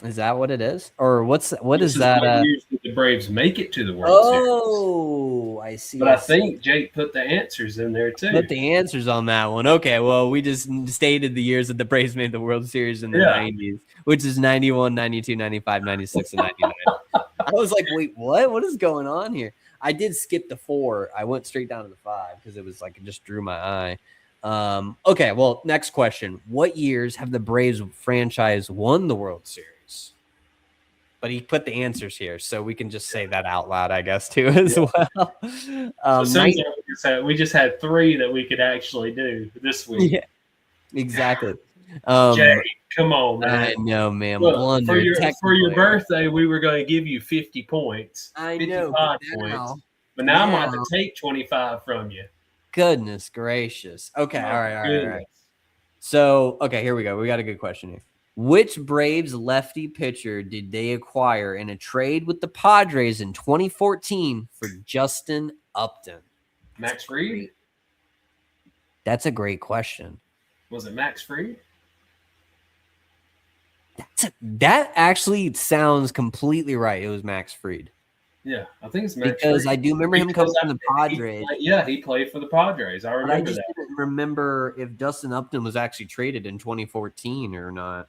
Is that what it is? Or what is that? What years did the Braves make it to the World Series? Oh, I see. But I think Jake put the answers in there too. Put the answers on that one. Okay, well, we just stated the years that the Braves made the World Series in the 90s, which is 91, 92, 95, 96, and 99. I was like, wait, what? What is going on here? I did skip the 4. I went straight down to the 5 because it was it just drew my eye. Okay, well, next question. What years have the Braves franchise won the World Series? but he put the answers here, so we can just say that out loud, I guess, too, as well. So we just had 3 that we could actually do this week. Yeah, exactly. Jay, come on, man. I know, man. Look, Blunder. for your birthday, we were going to give you 50 points. I 55 know, points. But now I'm going to take 25 from you. Goodness gracious. Okay, all right. So, okay, here we go. We got a good question here. Which Braves lefty pitcher did they acquire in a trade with the Padres in 2014 for Justin Upton? Max Fried? That's a great question. Was it Max Fried? That actually sounds completely right. It was Max Fried. Yeah, I think it's Max because Fried. I do remember him coming from the Padres. He played for the Padres. I remember that. I just didn't remember if Justin Upton was actually traded in 2014 or not.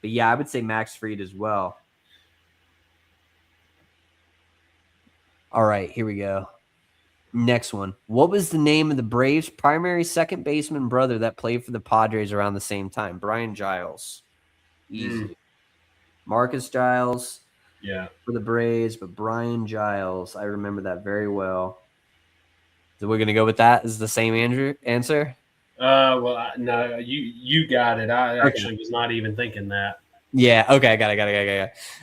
But yeah, I would say Max Fried as well. All right, here we go. Next one. What was the name of the Braves' primary second baseman brother that played for the Padres around the same time? Brian Giles. Easy. Marcus Giles. Yeah. For the Braves, but Brian Giles. I remember that very well. So we're going to go with that as the same answer? Well, no, you got it. I actually was not even thinking that. Yeah, okay, I got it.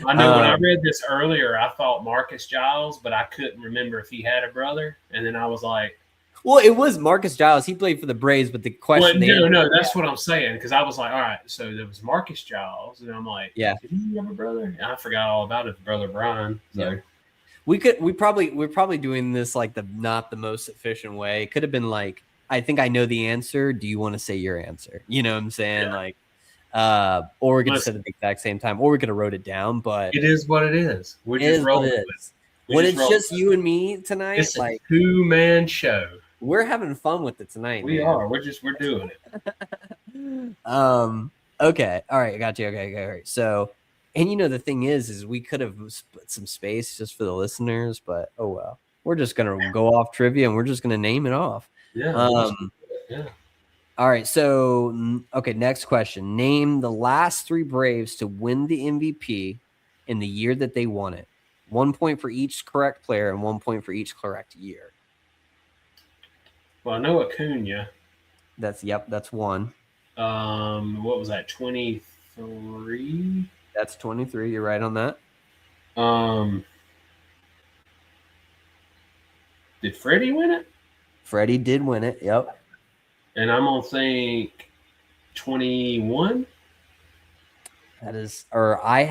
I know when I read this earlier, I thought Marcus Giles, but I couldn't remember if he had a brother. And then I was like, well, it was Marcus Giles. He played for the Braves, but the question... no, that's what I'm saying. Because I was like, all right, so there was Marcus Giles. And I'm like, yeah. Did he have a brother? And I forgot all about his brother, Brian. So. Yeah. We're probably doing this like not the most efficient way. It could have been like, I think I know the answer. Do you want to say your answer? You know what I'm saying? Yeah. Or we could have said at the exact same time, or we could have wrote it down. But it is what it is. We're just rolling with it. When it's just you and me tonight, it's a 2-man show. We're having fun with it tonight. We are. We're doing it. Okay. All right. I got you. Okay. All right. So, and the thing is we could have split some space just for the listeners, but oh well. We're just gonna go off trivia and we're just gonna name it off. Yeah. Yeah. All right. So, okay. Next question. Name the last 3 Braves to win the MVP in the year that they won it. 1 point for each correct player and 1 point for each correct year. Well, I know Acuna. That's 1. What was that? 23. That's 23. You're right on that. Did Freddie win it? Freddie did win it. Yep. And I'm gonna think 21. That is, or I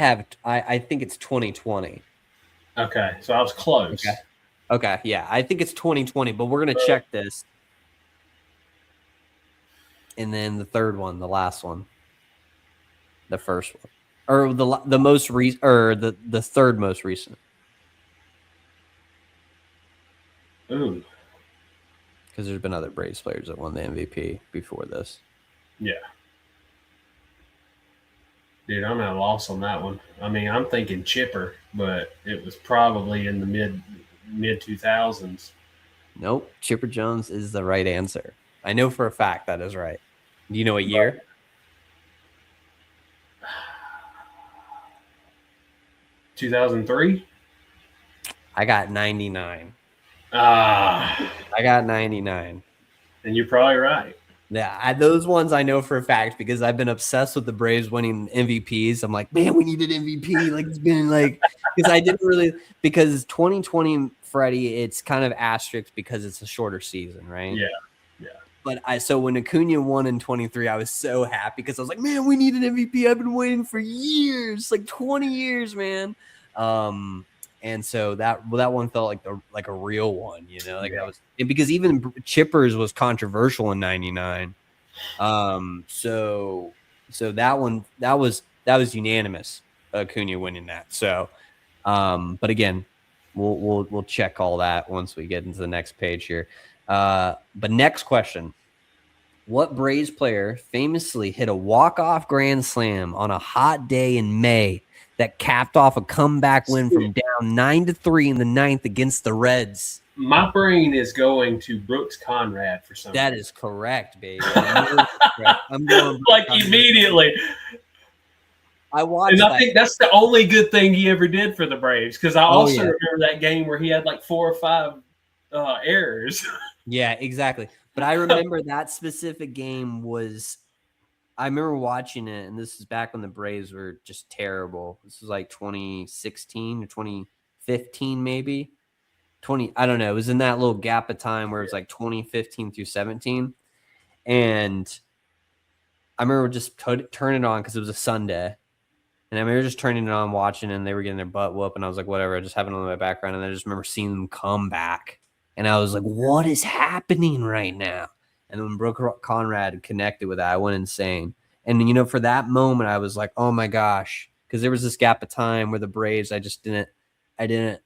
think it's 2020. Okay, so I was close. Okay, yeah, I think it's 2020, but we're gonna check this. And then the third one, the last one, the first one, or the most recent, or the third most recent. Ooh, because there's been other Braves players that won the MVP before this. Yeah. Dude, I'm at a loss on that one. I mean, I'm thinking Chipper, but it was probably in the mid 2000s. Nope, Chipper Jones is the right answer. I know for a fact that is right. Do you know what year? 2003. I got 99. I got 99. And you're probably right. Yeah, those ones I know for a fact because I've been obsessed with the Braves winning MVPs. I'm like, man, we needed MVP. Like it's been like because I didn't really because 2020, Freddie, it's kind of asterisk because it's a shorter season, right? Yeah. But so when Acuna won in 23, I was so happy because I was like, man, we need an MVP. I've been waiting for years, like 20 years, man. And so that one felt like a real one, that was because even Chippers was controversial in 99. So that one that was unanimous, Acuna winning that. So, but again, we'll check all that once we get into the next page here. But next question. What Braves player famously hit a walk-off grand slam on a hot day in May that capped off a comeback win from down 9-3 in the 9th against the Reds? My brain is going to Brooks Conrad for some reason. That is correct, baby. I'm going like immediately. I watched And I that. think that's the only good thing he ever did for the Braves, because I Oh also yeah, remember that game where he had like 4 or 5 errors. yeah, exactly. But I remember that specific game was. I remember watching it, and this is back when the Braves were just terrible. This was like 2016 or 2015, maybe 20. I don't know. It was in that little gap of time where it was like 2015 through 17, and I remember just turning it on because it was a Sunday. And I remember just turning it on, watching, and they were getting their butt whooped, and I was like, whatever, I just having it on in my background. And I just remember seeing them come back. And I was like, what is happening right now? And when Brooke Conrad connected with that, I went insane. And, you know, for that moment, I was like, oh my gosh. Because there was this gap of time where the Braves, I didn't,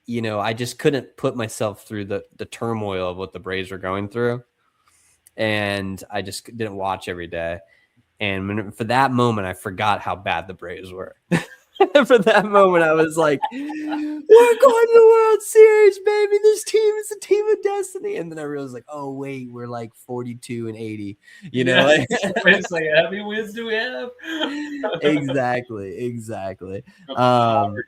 you know, I just couldn't put myself through the turmoil of what the Braves were going through. And I just didn't watch every day. And for that moment, I forgot how bad the Braves were. For that moment, I was like, we're going to the World Series, baby. This team is a team of destiny. And then I realized, like, oh, wait, we're like 42-80. You know? Yeah. It's like, how many wins do we have? Exactly.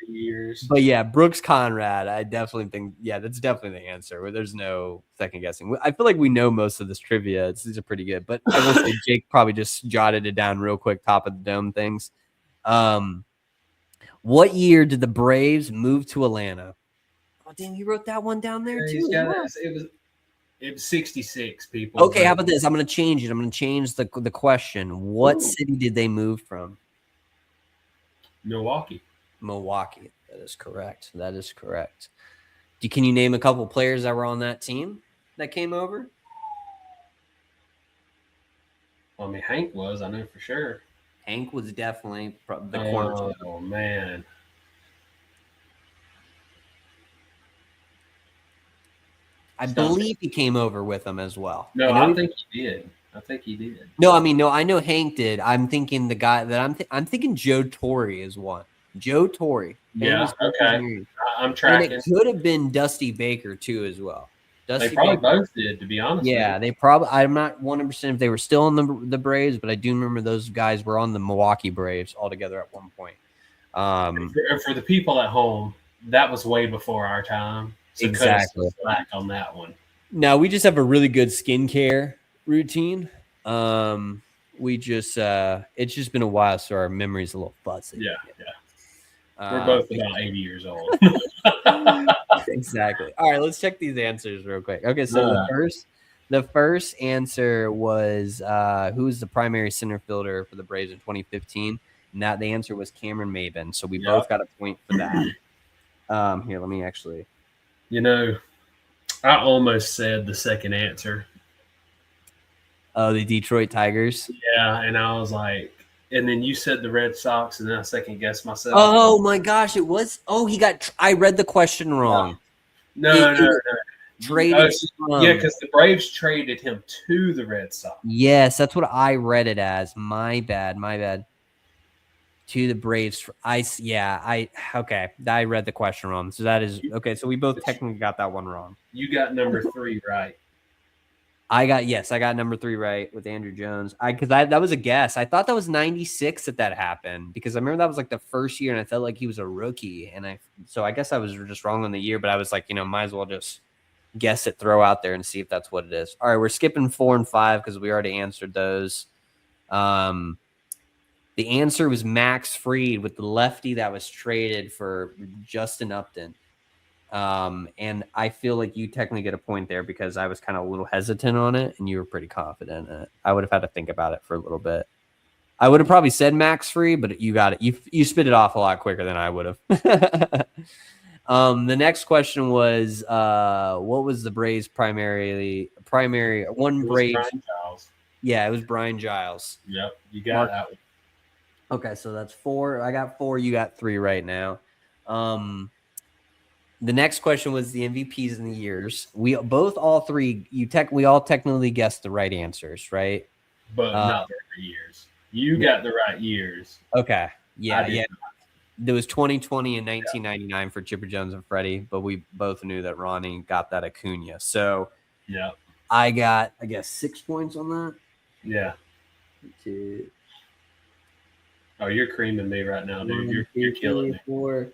Years. But yeah, Brooks Conrad, I definitely think, yeah, that's definitely the answer. There's no second guessing. I feel like we know most of this trivia. These are pretty good. But I will say Jake probably just jotted it down real quick, top of the dome things. What year did the Braves move to Atlanta? Oh, damn, you wrote that one down there too. It was 66 people. Okay, how about this? I'm going to change it. I'm going to change the question. What city did they move from? Milwaukee. That is correct. Can you name a couple players that were on that team that came over? Well, I mean, Hank was, I know for sure. Hank was definitely the cornerstone. Oh, man. I believe he came over with them as well. No, I think he did. No, I mean, no, I know Hank did. I'm thinking the guy that I'm thinking Joe Torre is one. Joe Torre. Yeah, okay. I'm tracking. And it could have been Dusty Baker too as well. They probably both did, to be honest. Yeah, they probably. I'm not 100% if they were still on the Braves, but I do remember those guys were on the Milwaukee Braves altogether at one point. For the people at home, that was way before our time. So exactly. Slack on that one. Now we just have a really good skincare routine. We just it's just been a while, so our memory's a little fuzzy. Yeah. We're both about 80 years old. Exactly. All right, let's check these answers real quick. Okay, so the first answer was who's the primary center fielder for the Braves in 2015? And that the answer was Cameron Maybin. So we both got a point for that. Here, let me actually. You know, I almost said the second answer. Oh, the Detroit Tigers. Yeah, and I was like, and then you said the Red Sox, and then I second guessed myself. Oh my gosh, it was. Oh, he got. I read the question wrong. No. Traded. Yeah, because the Braves traded him to the Red Sox. Yes, that's what I read it as. My bad. To the Braves. Okay. I read the question wrong. So that is okay. So we both technically got that one wrong. You got number 3 right. I got number 3 right with Andrew Jones. That was a guess. I thought that was 96 that happened because I remember that was like the first year and I felt like he was a rookie. And so I guess I was just wrong on the year, but I was like, might as well just guess it, throw out there and see if that's what it is. All right, we're skipping 4 and 5 because we already answered those. The answer was Max Fried with the lefty that was traded for Justin Upton. And I feel like you technically get a point there because I was kind of a little hesitant on it and you were pretty confident in it. I would have had to think about it for a little bit. I would have probably said Max Fried, but you got it. You spit it off a lot quicker than I would have. The next question was, what was the Braves primary one Braves? Yeah, it was Brian Giles. Yep, you got that one. Okay, so that's 4. I got 4. You got 3 right now. The next question was the MVPs in the years. We all technically guessed the right answers, right? But not the right years. You got the right years. Okay. Yeah. There was 2020 and 1999 for Chipper Jones and Freddie, but we both knew that Ronnie got that Acuna. So I got, I guess, 6 points on that. Yeah. 2. Oh, you're creaming me right now, dude. 1, You're 2, killing 3, me. 4,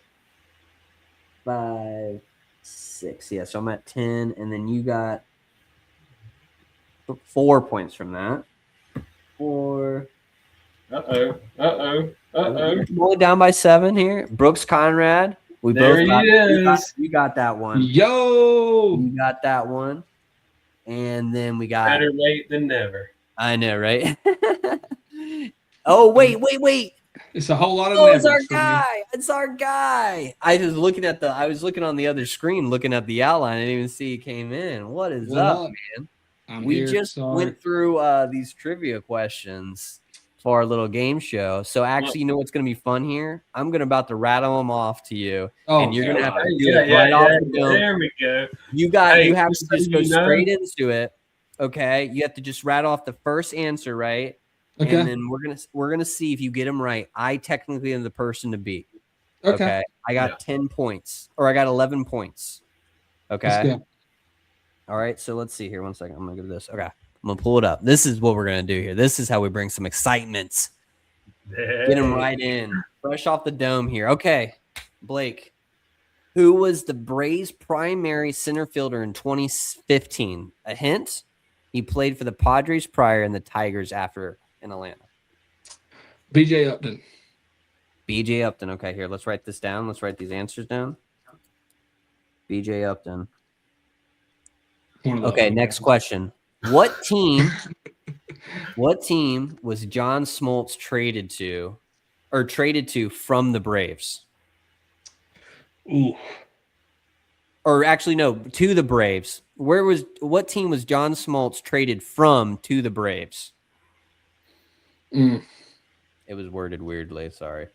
5, 6. Yeah, so I'm at 10, and then you got 4 points from that. 4. Uh-oh. I'm only down by 7 here. Brooks Conrad. We There both he got. is. You got that one. Yo, You got that one. And then we got. Better late than never. I know, right? Oh, wait. it's a whole lot of Oh, it's our nevers for me. guy. It's our guy. I was looking on the other screen, looking at the outline. I didn't even see he came in. What is up, man? We just went through these trivia questions for our little game show. So actually, you know what's going to be fun here? I'm about to rattle them off to you, and you're going to have to do it right off the dome. There we go. You have to just go straight into it. Okay, you have to just rattle off the first answer, right? Okay. And then we're gonna see if you get them right. I technically am the person to beat. Okay. I got 10 points, or I got 11 points. Okay. Let's go. All right. So let's see here. 1 second. I'm gonna go to this. Okay. I'm gonna pull it up. This is what we're gonna do here. This is how we bring some excitement. Get them right in, fresh off the dome here. Okay, Blake. Who was the Braves' primary center fielder in 2015? A hint: he played for the Padres prior and the Tigers after in Atlanta. B.J. Upton. B.J. Upton. Okay, here, let's write this down. Let's write these answers down. B.J. Upton. Okay, next question. What team was John Smoltz traded to from the Braves? Ooh. Or actually, no, to the Braves. What team was John Smoltz traded from to the Braves? It was worded weirdly. Sorry.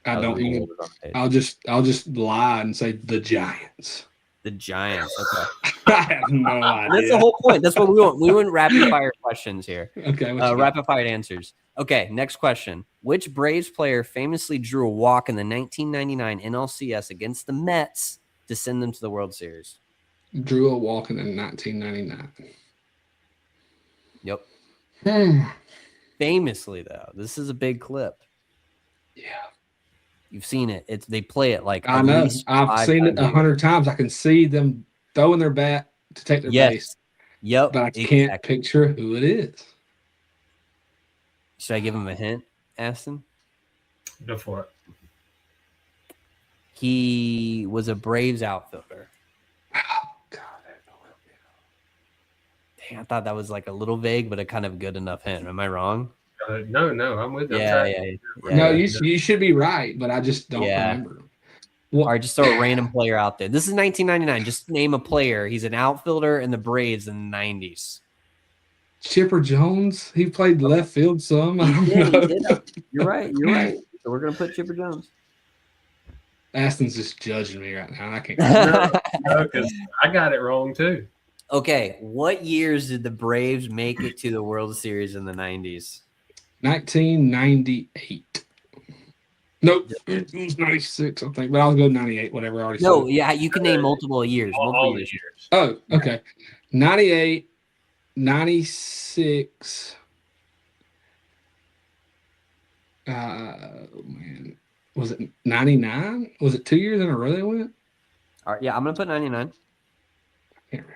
I don't even. I'll just lie and say the Giants. The Giants. Okay. I have no idea. That's the whole point. That's what we want. We want rapid fire questions here. Okay. Rapid fire answers. Okay. Next question. Which Braves player famously drew a walk in the 1999 NLCS against the Mets to send them to the World Series? Drew a walk in 1999. Yep. Famously, though, this is a big clip. Yeah. You've seen it. They play it like I know. I've seen it 100 times. I can see them throwing their bat to take their base. Yep. But I can't picture who it is. Should I give him a hint, Aston? Go for it. He was a Braves outfielder. Oh, God. I have no idea. Dang, I thought that was like a little vague, but a kind of good enough hint. Am I wrong? No, I'm with you. Yeah. No, you should be right, but I just don't remember. All right, just throw a random player out there. This is 1999. Just name a player. He's an outfielder in the Braves in the 90s. Chipper Jones. He played left field some. I don't know. You're right. So we're gonna put Chipper Jones. Aston's just judging me right now. I can't. No, because I got it wrong too. Okay, what years did the Braves make it to the World Series in the 90s? 1998. Nope, it was 96, I think, but I'll go 98, whatever I already said. No, yeah, you can name multiple years. All the years. Oh, okay. 98, 96. Man. Was it 99? Was it 2 years in a row they went? All right, yeah, I'm going to put 99. I can't remember.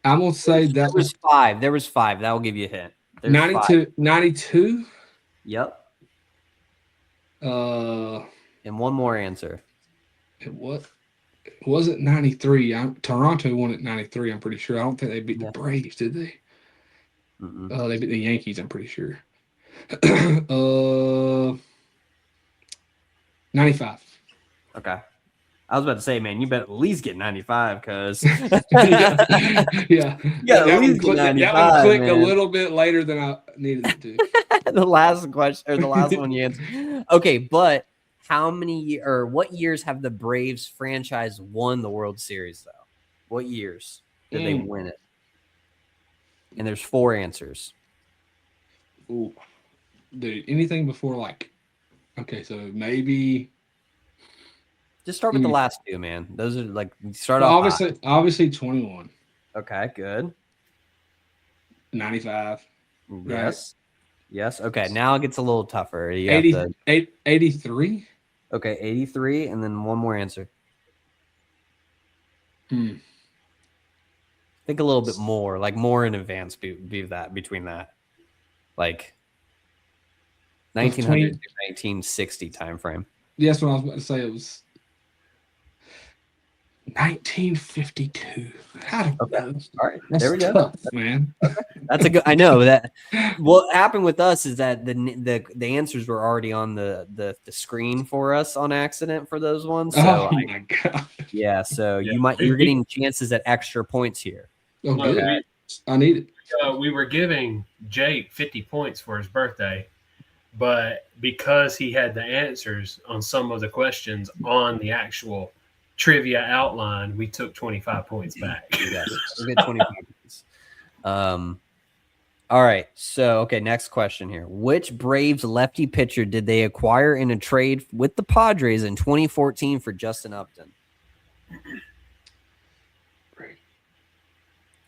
I'm going to say there was 5. There was 5. That will give you a hint. 92. 92? Yep. And one more answer. It wasn't 93. Toronto won at 93, I'm pretty sure. I don't think they beat the Braves, did they? They beat the Yankees, I'm pretty sure. 95. Okay. I was about to say, man, you better at least get 95 because yeah. That one clicked a little bit later than I needed it to. The last question or the last one you answered. Okay, but what years have the Braves franchise won the World Series though? What years did they win it? And there's 4 answers. Ooh. Dude, anything before okay, so maybe just start with the last 2, man. Those are start off. Obviously 21. Okay, good. 95. Yes. Right? Yes. Okay. Now it gets a little tougher. You 83. Okay, 83, and then one more answer. Think a little bit more, like more in advance. Between that, like 1900 to 1960 time frame. Yes, what I was about to say, it was 1952. How do Okay. know? All right. That's There we go. tough, man. Okay. That's a good. I know that. What happened with us is that the answers were already on the screen for us on accident for those ones. So my god. Yeah. So you're getting chances at extra points here. Oh, good. I need it. We were giving Jake 50 points for his birthday, but because he had the answers on some of the questions on the actual trivia outline, we took 25 points back. Yes, we'll get 25 points. All right. So, okay, next question here. Which Braves lefty pitcher did they acquire in a trade with the Padres in 2014 for Justin Upton?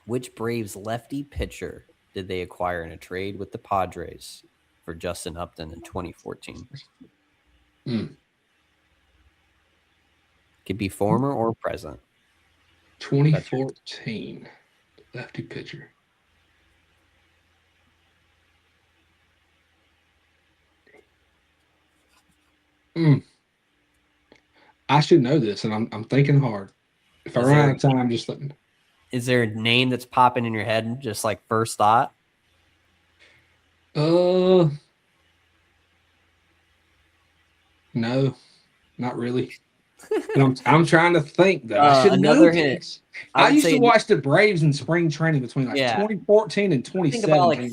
Which Braves lefty pitcher did they acquire in a trade with the Padres for Justin Upton in 2014? Could be former or present. 2014 lefty pitcher. I should know this, and I'm thinking hard. If I run out of time, just let me know. Is there a name that's popping in your head, just like first thought? No, not really. But I'm trying to think though. I should another know hint. this. I used to watch the Braves in spring training between 2014 and 2017. Think about like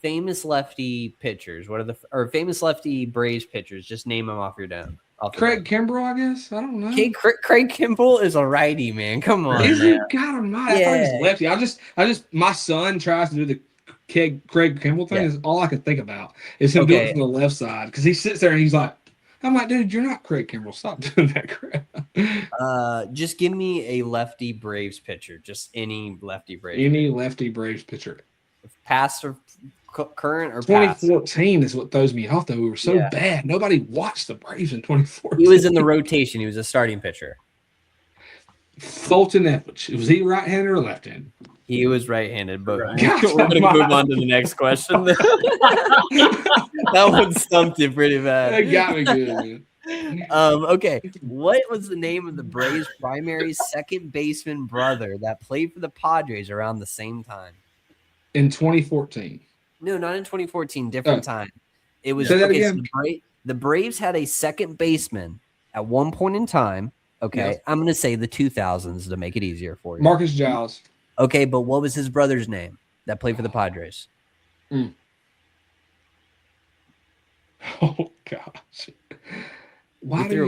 famous lefty pitchers. What are famous lefty Braves pitchers? Just name them off your dome. Craig Kimbrell, I guess. I don't know. Craig Kimbrell is a righty, man. Come on. Is he? God almighty. I thought he was lefty. I just my son tries to do the Craig Kimbrell thing. Is all I can think about is him doing it from the left side because he sits there and he's like, I'm like, dude, you're not Craig Kimbrell. Stop doing that crap. Just give me a lefty Braves pitcher. Just any lefty Braves. Any lefty Braves pitcher. Past or current or 2014 past? Is what throws me off, though. We were so bad. Nobody watched the Braves in 2014. He was in the rotation. He was a starting pitcher. Fulton Eplich. Was he right-handed or left-handed? He was right-handed, but we're going to move on to the next question. That one stumped you pretty bad. That got me good, man. Okay. What was the name of the Braves' primary second baseman brother that played for the Padres around the same time? In 2014. No, not in 2014. Different time. It was Say that again. So the Braves had a second baseman at one point in time. Okay, I'm going to say the 2000s to make it easier for you. Marcus Giles. Okay, but what was his brother's name that played for the Padres? Oh gosh. Why do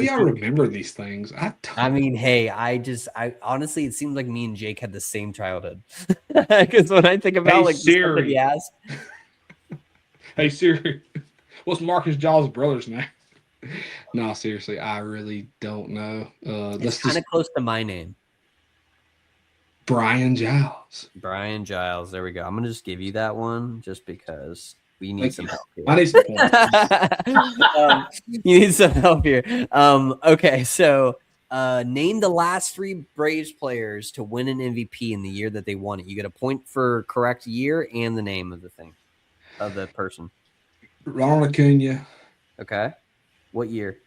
y'all remember these things? I mean, hey, I honestly, it seems like me and Jake had the same childhood. Because when I think about like Siri. the stuff that he has. Hey Siri, what's Marcus Giles' brother's name? No, seriously, I really don't know. It's kind of close to my name. Brian Giles. Brian Giles. There we go. I'm gonna just give you that one just because we need some help here. I need some points. You need some help here. Okay, so name the last three Braves players to win an MVP in the year that they won it. You get a point for correct year and the name of the thing, of the person. Ronald Acuna. Okay. What year?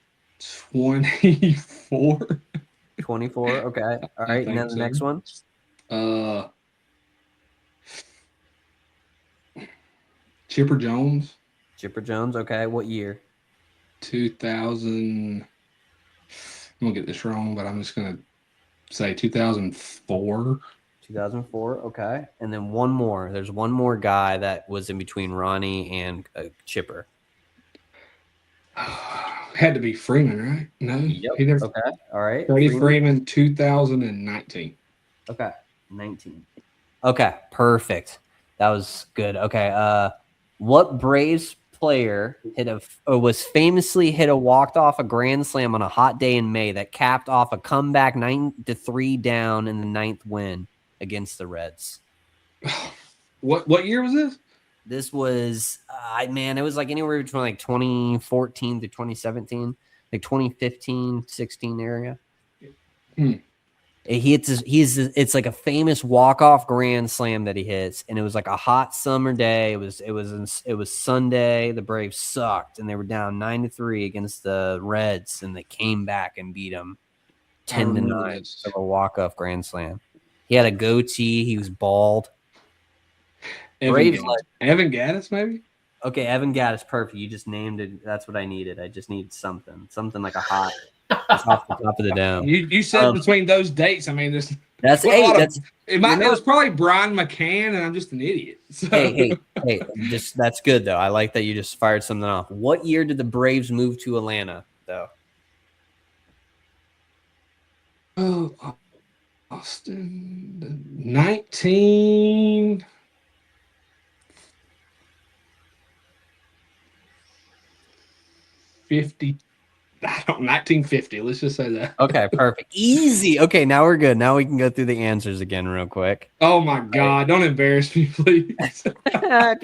24. 24. Okay. All right. And then the next one. Chipper Jones. Chipper Jones. Okay. What year? 2000. I'm gonna get this wrong, but I'm just gonna say 2004. 2004. Okay. And then one more. There's one more guy that was in between Ronnie and Chipper. Had to be Freeman, right? No. Yep. Okay. All right. Freddie Freeman 2019. Okay. 19. Okay. Perfect. That was good. Okay. What Braves player was famously hit a walked off a grand slam on a hot day in May that capped off a comeback 9-3 down in the ninth win against the Reds? What year was this? This was, man, it was like anywhere between like 2014 to 2017, like 2015, 16 area. It's like a famous walk-off grand slam that he hits, and it was like a hot summer day. It was Sunday. The Braves sucked, and they were down 9-3 against the Reds, and they came back and beat them 10-9 of a walk-off grand slam. He had a goatee. He was bald. Evan Gattis, maybe. Okay, Evan Gattis, perfect. You just named it. That's what I needed. I just need something like a hot. It's off the top of the dome. You said between those dates. I mean, it was probably Brian McCann, and I'm just an idiot. So. Hey, just that's good though. I like that you just fired something off. What year did the Braves move to Atlanta, though? Oh, Austin, 1950. I don't 1950. Let's just say that. Okay, perfect. Easy. Okay, now we're good. Now we can go through the answers again real quick. Oh my God! Don't embarrass me, please. Okay, I'm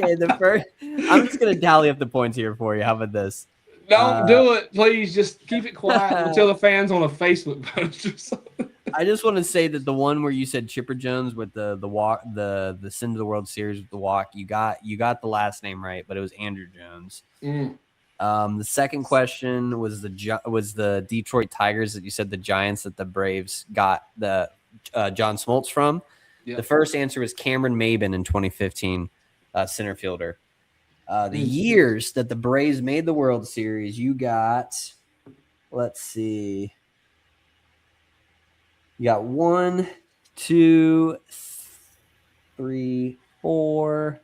just gonna tally up the points here for you. How about this? Don't do it, please. Just keep it quiet until the fans on a Facebook post or something. I just want to say that the one where you said Chipper Jones with the walk, the send to the World Series with the walk, you got the last name right, but it was Andrew Jones. The second question was the Detroit Tigers that you said the Giants that the Braves got the John Smoltz from. Yep. The first answer was Cameron Maben in 2015, center fielder. The years that the Braves made the World Series, you got, let's see, you got 1, 2, 3, 4.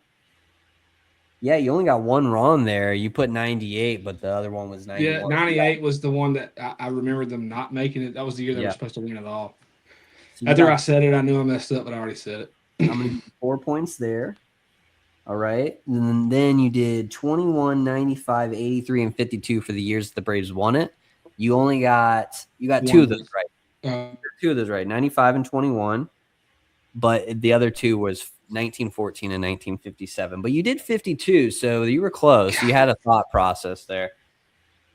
Yeah, you only got one wrong there. You put 98, but the other one was 91. Yeah, 98 was the one that I remember them not making it. That was the year they were supposed to win it all. So after I said it, I knew I messed up, but I already said it. I'm going to give you 4 points there. All right. And then you did 21, 95, 83, and 52 for the years that the Braves won it. You only got two of those right. 2 of those right, 95 and 21. But the other 2 was 1914 and 1957, but you did 52, so you were close. You had a thought process there.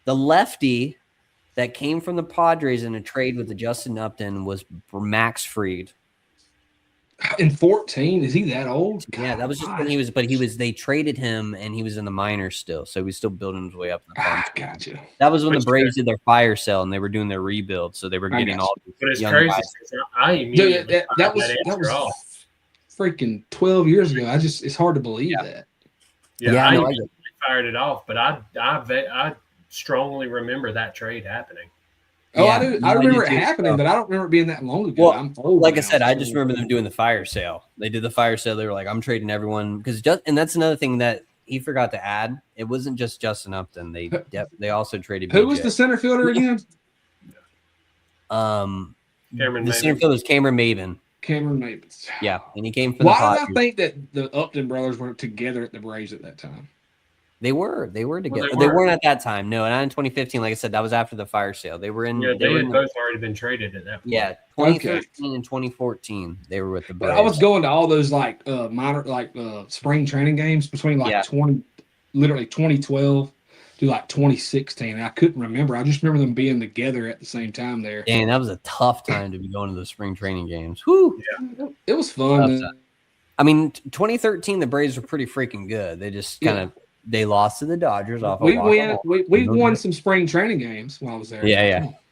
The lefty that came from the Padres in a trade with the Justin Upton was Max Fried. In 14, is he that old? Yeah, that was just when he was. But they traded him, and he was in the minors still, so he was still building his way up in the farm. Gotcha. That was when the Braves did their fire sale, and they were doing their rebuild, so they were getting all these young guys. That was freaking 12 years ago. It's hard to believe that. Yeah, I fired it off, but I strongly remember that trade happening. Oh, yeah, I remember it happening, but I don't remember it being that long ago. Well, I'm old. Like I said, I just remember them doing the fire sale. They did the fire sale. They were like, "I'm trading everyone," and that's another thing that he forgot to add. It wasn't just Justin Upton. They also traded. Who was the center fielder again? The center fielder was Cameron Maben. Cameron Maben. Yeah, and he came from. Why did I think that the Upton brothers were together at the Braves at that time? They were together. They weren't at that time. No, and in 2015, like I said, that was after the fire sale. They were in. Yeah, they had both already been traded at that point. Yeah, 2013 and 2014, they were with the Braves. I was going to all those spring training games between 2012 to 2016. I couldn't remember. I just remember them being together at the same time there. Dang, that was a tough time to be going to the spring training games. Whew. Yeah. It was fun. I mean, 2013, the Braves were pretty freaking good. They just kind of. They lost to the Dodgers off. We won some spring training games while I was there.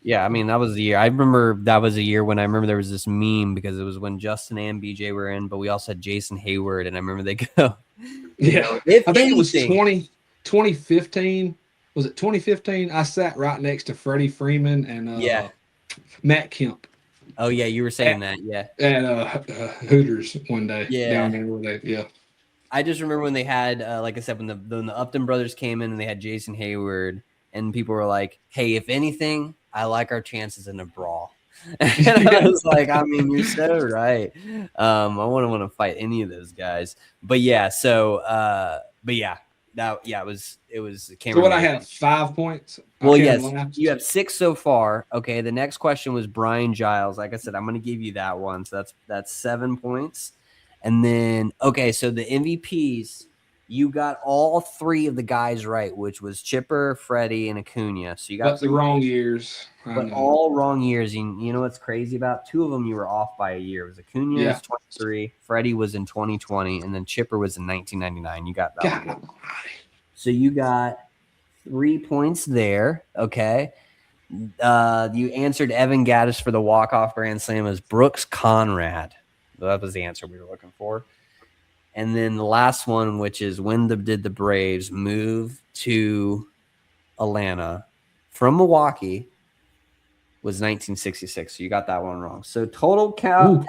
Yeah. I mean, that was the year. I remember that was a year when I remember there was this meme because it was when Justin and BJ were in, but we also had Jason Hayward, and I remember they go. Yeah, I think it was 2015. Was it 2015? I sat right next to Freddie Freeman and Matt Kemp. Oh yeah, you were saying that. Yeah, at Hooters one day. Yeah, down there where they I just remember when they had, like I said, when the Upton brothers came in and they had Jason Hayward, and people were like, "Hey, if anything, I like our chances in a brawl." And I was like, "I mean, you're so right. I wouldn't want to fight any of those guys." But yeah, so, it was Cameron. So what I had 5 points. Well, yes, you have 6 so far. Okay, the next question was Brian Giles. Like I said, I'm going to give you that one. So that's 7 points. And then, okay, so the MVPs, you got all 3 of the guys right, which was Chipper, Freddie, and Acuna. So you got the wrong years. But all wrong years. You know what's crazy about 2 of them? You were off by a year. It was Acuna was 23, Freddie was in 2020, and then Chipper was in 1999. You got that one. So you got 3 points there. Okay. You answered Evan Gattis for the walk-off grand slam as Brooks Conrad. That was the answer we were looking for. And then the last one, which is when did the Braves move to Atlanta from Milwaukee, was 1966. So you got that one wrong. So total count,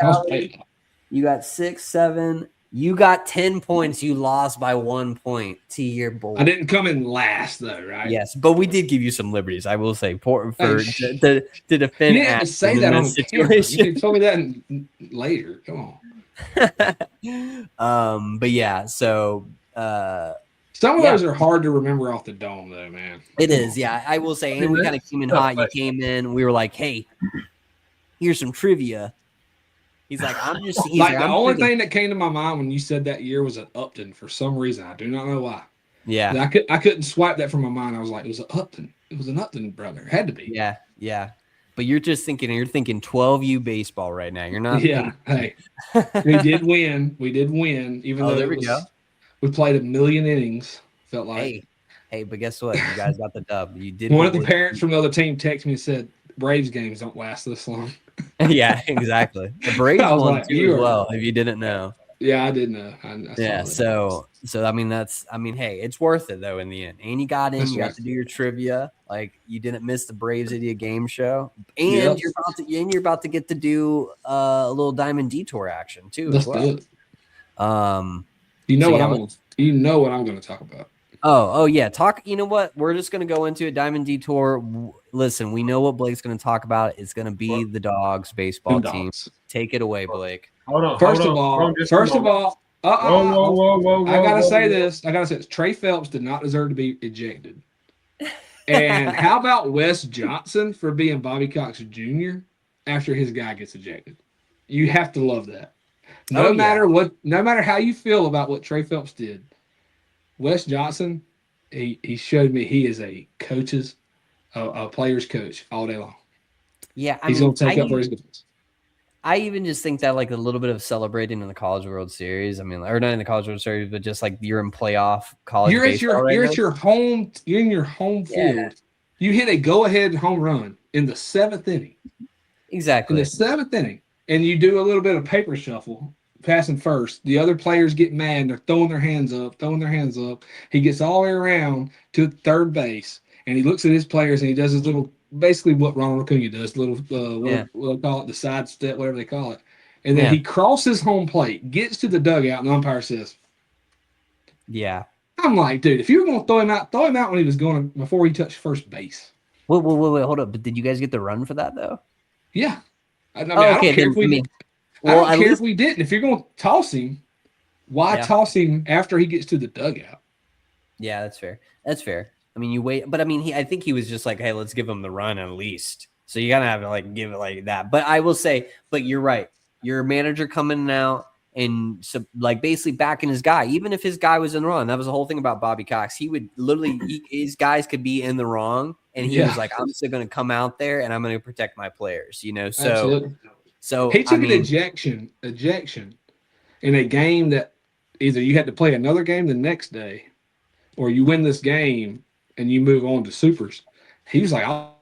you got 6, 7. You got 10 points. You lost by 1 point to your boy. I didn't come in last though, right? Yes, but we did give you some liberties. I will say, to defend. You didn't say that on the camera. You can tell me that later. Come on. But yeah, so some of those are hard to remember off the dome, though, man. It is, yeah. I will say, and we kind of came in hot. You came in. We were like, "Hey, here's some trivia." He's like, "I'm just." He's like the only thing that came to my mind when you said that year was at Upton for some reason. I do not know why. Yeah, I couldn't swipe that from my mind. I was like, it was an Upton. It was an Upton brother. It had to be. Yeah, yeah. But you're just thinking. You're thinking 12U baseball right now. You're not. Yeah. Hey, we did win. We did win. Even though there we go. We played 1 million innings. Felt like. Hey, but guess what? You guys got the dub. You did. One of the parents from the other team texted me and said, "Braves games don't last this long." Yeah, exactly. The Braves won too as well. If you didn't know. Yeah, I didn't know. Yeah, so I mean hey, it's worth it though in the end. And you got in. You got to do your trivia. Like you didn't miss the Braves Idiot game show, and you're about to get to do a little Diamond Detour action too as well. Do it. You know what I'm going to talk about. Oh yeah. You know what? We're just going to go into a Diamond Detour. Listen, we know what Blake's going to talk about. It's going to be the Dogs baseball team. Take it away, Blake. Hold on. First of all, I gotta say this. Trey Phelps did not deserve to be ejected. And how about Wes Johnson for being Bobby Cox Jr. after his guy gets ejected? You have to love that. No matter how you feel about what Trey Phelps did, Wes Johnson, he showed me he is a player's coach all day long. Yeah, he's gonna take up for his defense. I even just think that like a little bit of celebrating in the College World Series. I mean, or not in the College World Series, but just like you're in playoff college. You're at your home. You're in your home field. Yeah. You hit a go-ahead home run in the 7th inning. Exactly. In the 7th inning, and you do a little bit of paper shuffle, passing first. The other players get mad. And they're throwing their hands up. He gets all the way around to third base, and he looks at his players and he does his little. Basically what Ronald Acuna does, little we'll call it the side step, whatever they call it. And then he crosses home plate, gets to the dugout, and the umpire says, "Yeah." I'm like, dude, if you were going to throw him out when he was going before he touched first base. Wait, hold up. But did you guys get the run for that though? Yeah. I don't care if we did. I don't care if we didn't. If you're going to toss him, why toss him after he gets to the dugout? Yeah, that's fair. That's fair. I mean, you wait, but I mean, I think he was just like, hey, let's give him the run at least. So you gotta have to like give it like that. But I will say, but you're right. Your manager coming out and so like basically backing his guy, even if his guy was in the wrong. That was the whole thing about Bobby Cox. He would literally, his guys could be in the wrong, and he was like, I'm still gonna come out there and I'm gonna protect my players. You know, so absolutely. So he took an ejection in a game that either you had to play another game the next day, or you win this game and you move on to supers. He was like, "Oh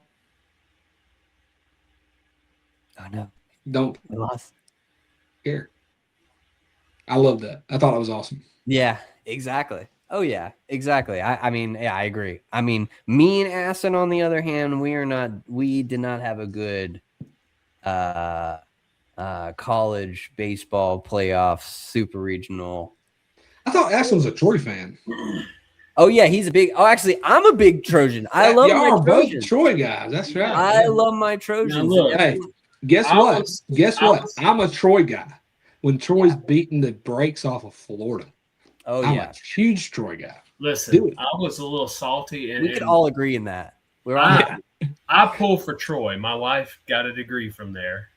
no, don't lost." Here, I love that. I thought it was awesome. Yeah, exactly. Oh yeah, exactly. I mean, yeah, I agree. I mean, me and Aston, on the other hand, we did not have a good college baseball playoff super regional. I thought Aston was a Troy fan. Oh yeah, he's a big. Oh, actually, I'm a big Trojan. I love my Trojans. Both Troy guys. That's right. I love my Trojans. Look, hey, guess what? I'm a Troy guy. When Troy's beating the brakes off of Florida, I'm a huge Troy guy. Listen, I was a little salty, and we could all agree in that. I pull for Troy. My wife got a degree from there,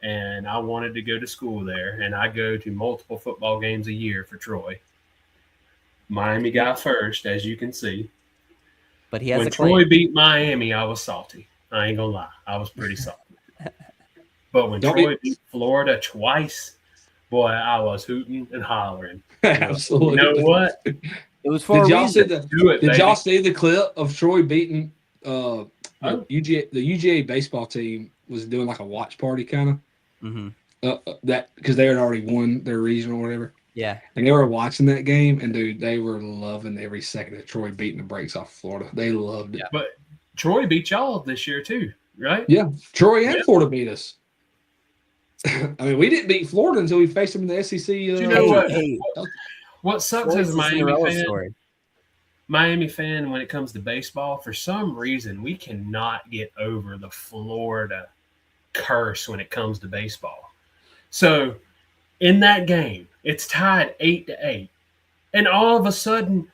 and I wanted to go to school there, and I go to multiple football games a year for Troy. Miami got first, as you can see. But he has when a claim. Troy beat Miami, I was salty. I ain't gonna lie, I was pretty salty. But when Troy beat Florida twice, boy, I was hooting and hollering. Absolutely. You know what? It was for y'all see did y'all see the clip of Troy beating Oh. the UGA baseball team was doing like a watch party kind of that because they had already won their regional or whatever. Yeah, and they were watching that game, and dude, they were loving every second of Troy beating the brakes off Florida. They loved it. Yeah. But Troy beat y'all this year too, right? Yeah, Troy and Florida beat us. I mean, we didn't beat Florida until we faced them in the SEC. You know what? What sucks as a Miami fan when it comes to baseball, for some reason, we cannot get over the Florida curse when it comes to baseball. So in that game, it's tied 8-8. And all of a sudden,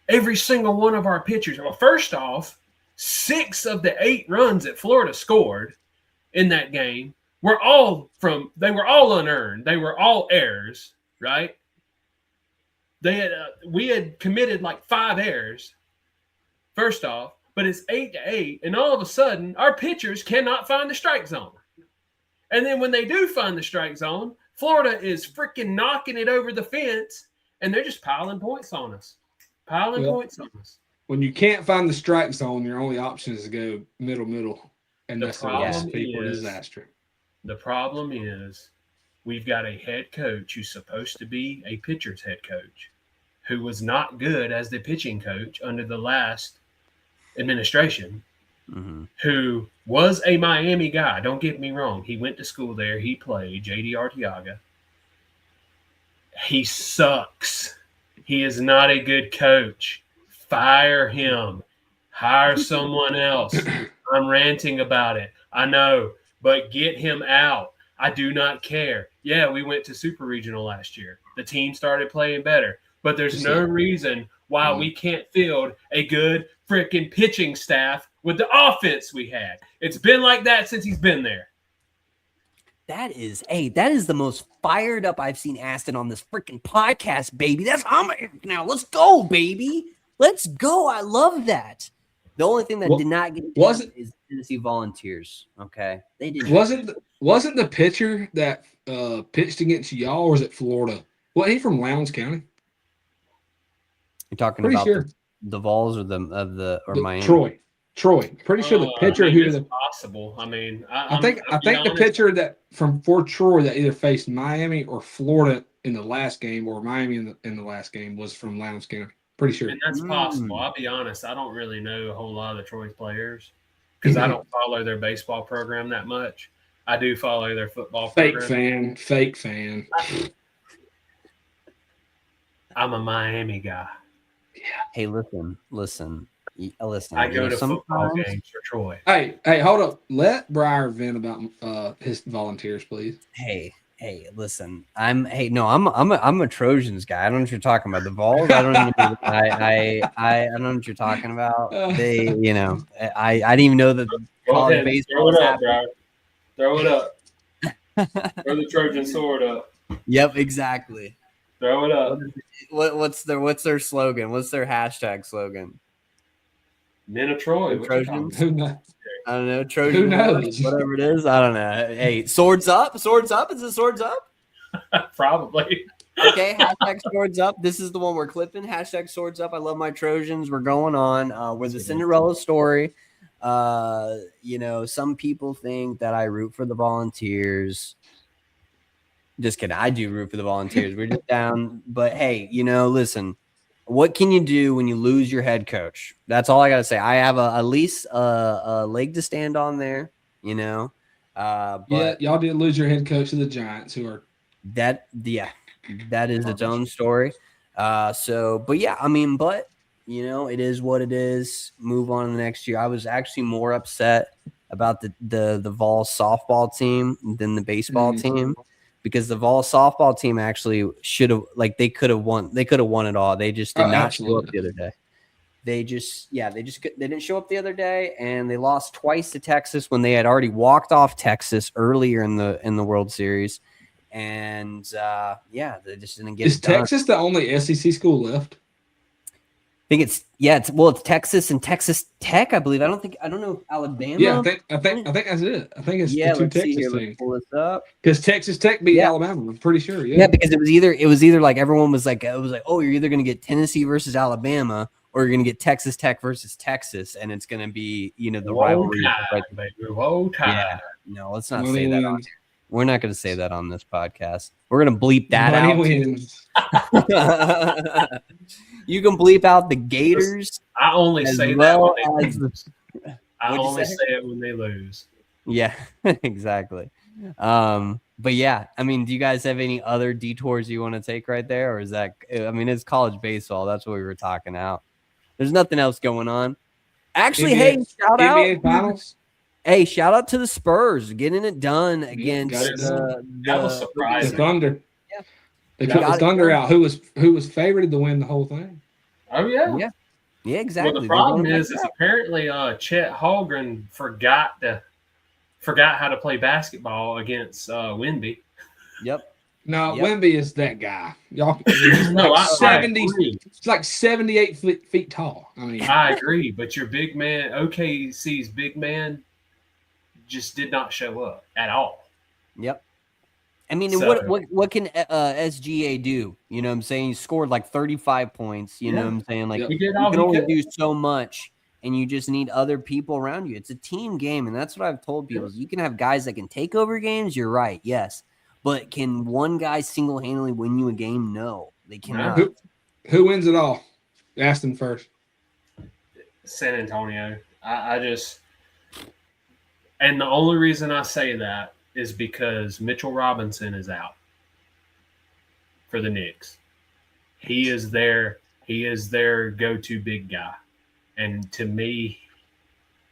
every single one of our pitchers, well, first off, 6 of the 8 runs that Florida scored in that game were all unearned. They were all errors, right? We had committed like 5 errors, first off, but it's 8-8, and all of a sudden, our pitchers cannot find the strike zone. And then when they do find the strike zone, Florida is freaking knocking it over the fence, and they're just piling points on us. When you can't find the strike zone, your only option is to go middle, and that's the recipe for disaster. The problem is we've got a head coach who's supposed to be a pitcher's head coach, who was not good as the pitching coach under the last administration, who was a Miami guy. Don't get me wrong. He went to school there. He played, J.D. Arteaga. He sucks. He is not a good coach. Fire him. Hire someone else. I'm ranting about it. I know, but get him out. I do not care. Yeah, we went to Super Regional last year. The team started playing better. But there's no reason why we can't field a good freaking pitching staff with the offense we had. It's been like that since he's been there. That is the most fired up I've seen Aston on this freaking podcast, baby. Now let's go, baby. Let's go. I love that. The only thing that did not get is Tennessee Volunteers. Okay, they did. Wasn't the pitcher that pitched against y'all, or was it Florida? Well, he from Lowndes County. You're talking about the Vols or Miami? Troy. Pretty sure the pitcher who is possible. I mean, I think the pitcher that for Troy that either faced Miami or Florida in the last game, or Miami in the last game, was from Lowndes County. Pretty sure. And that's possible. I'll be honest. I don't really know a whole lot of the Troy players because I don't follow their baseball program that much. I do follow their football program. Fake fan. I'm a Miami guy. Yeah. Hey, listen. I go to football games for Troy. Hey, hold up. Let Briar vent about his Volunteers, please. Hey, listen. I'm a Trojans guy. I don't know what you're talking about. The Vols. I don't even. I don't know what you're talking about. They, I didn't even know that college baseball. Throw it up, Briar. Throw it up. Throw the Trojan sword up. Yep, exactly. Throw it up. What's their slogan? What's their hashtag slogan? Men of Troy. Trojans? Who knows? I don't know. Trojan. Who knows? Whatever it is. I don't know. Hey, swords up. Swords up. Is it swords up? Probably. Okay. Hashtag swords up. This is the one we're clipping. Hashtag swords up. I love my Trojans. We're going on. We're the Cinderella story. Some people think that I root for the Volunteers. Just kidding. I do root for the Volunteers. We're just down. But hey, listen, what can you do when you lose your head coach? That's all I got to say. I have at least a leg to stand on there, But y'all did lose your head coach to the Giants, who are that is its own story. It is what it is. Move on to the next year. I was actually more upset about the Vols softball team than the baseball team, because the Vols softball team actually should have, they could have won. They could have won it all. They just did not show up the other day. they didn't show up the other day, and they lost twice to Texas when they had already walked off Texas earlier in the World Series. And they just didn't get it done. Is Texas the only SEC school left? I think it's Texas and Texas Tech, I believe. I don't know if Alabama. Yeah, I think that's it. I think it's the two Texas teams. Let's pull this up. Because Texas Tech beat Alabama, I'm pretty sure. Yeah, because it was either like everyone was like, oh, you're either gonna get Tennessee versus Alabama or you're gonna get Texas Tech versus Texas, and it's gonna be the rivalry. Yeah, no, let's not say that. We're not going to say that on this podcast. We're going to bleep that out. You can bleep out the Gators. I only say that when they lose. I only say it when they lose. Yeah, exactly. But yeah, I mean, do you guys have any other detours you want to take right there? Or is that, I mean, it's college baseball. That's what we were talking out. There's nothing else going on. Actually, hey, shout out. NBA Finals. Hey, shout out to the Spurs getting it done against that was surprising. The Thunder. Yeah. They took the Thunder out, who was favored to win the whole thing. Oh yeah. Yeah, exactly. Well, the problem is apparently Chet Holmgren forgot how to play basketball against Wemby. Yep. No, Wemby is that guy. Y'all, he's like 78 feet tall. I mean, I agree, but your big man, OKC's big man, just did not show up at all. Yep. I mean, what can SGA do? You know what I'm saying? He scored like 35 points. You know what I'm saying? Like, you can only do so much, and you just need other people around you. It's a team game, and that's what I've told people. You can have guys that can take over games. You're right, yes. But can one guy single-handedly win you a game? No, they cannot. Who wins it all? Aston first. San Antonio. I just – and the only reason I say that is because Mitchell Robinson is out for the Knicks. He is their go-to big guy. And to me,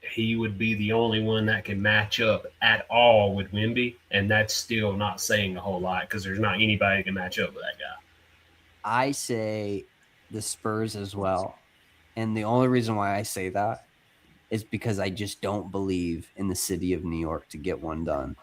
he would be the only one that can match up at all with Wemby, and that's still not saying a whole lot because there's not anybody that can match up with that guy. I say the Spurs as well. And the only reason why I say that is because I just don't believe in the city of New York to get one done.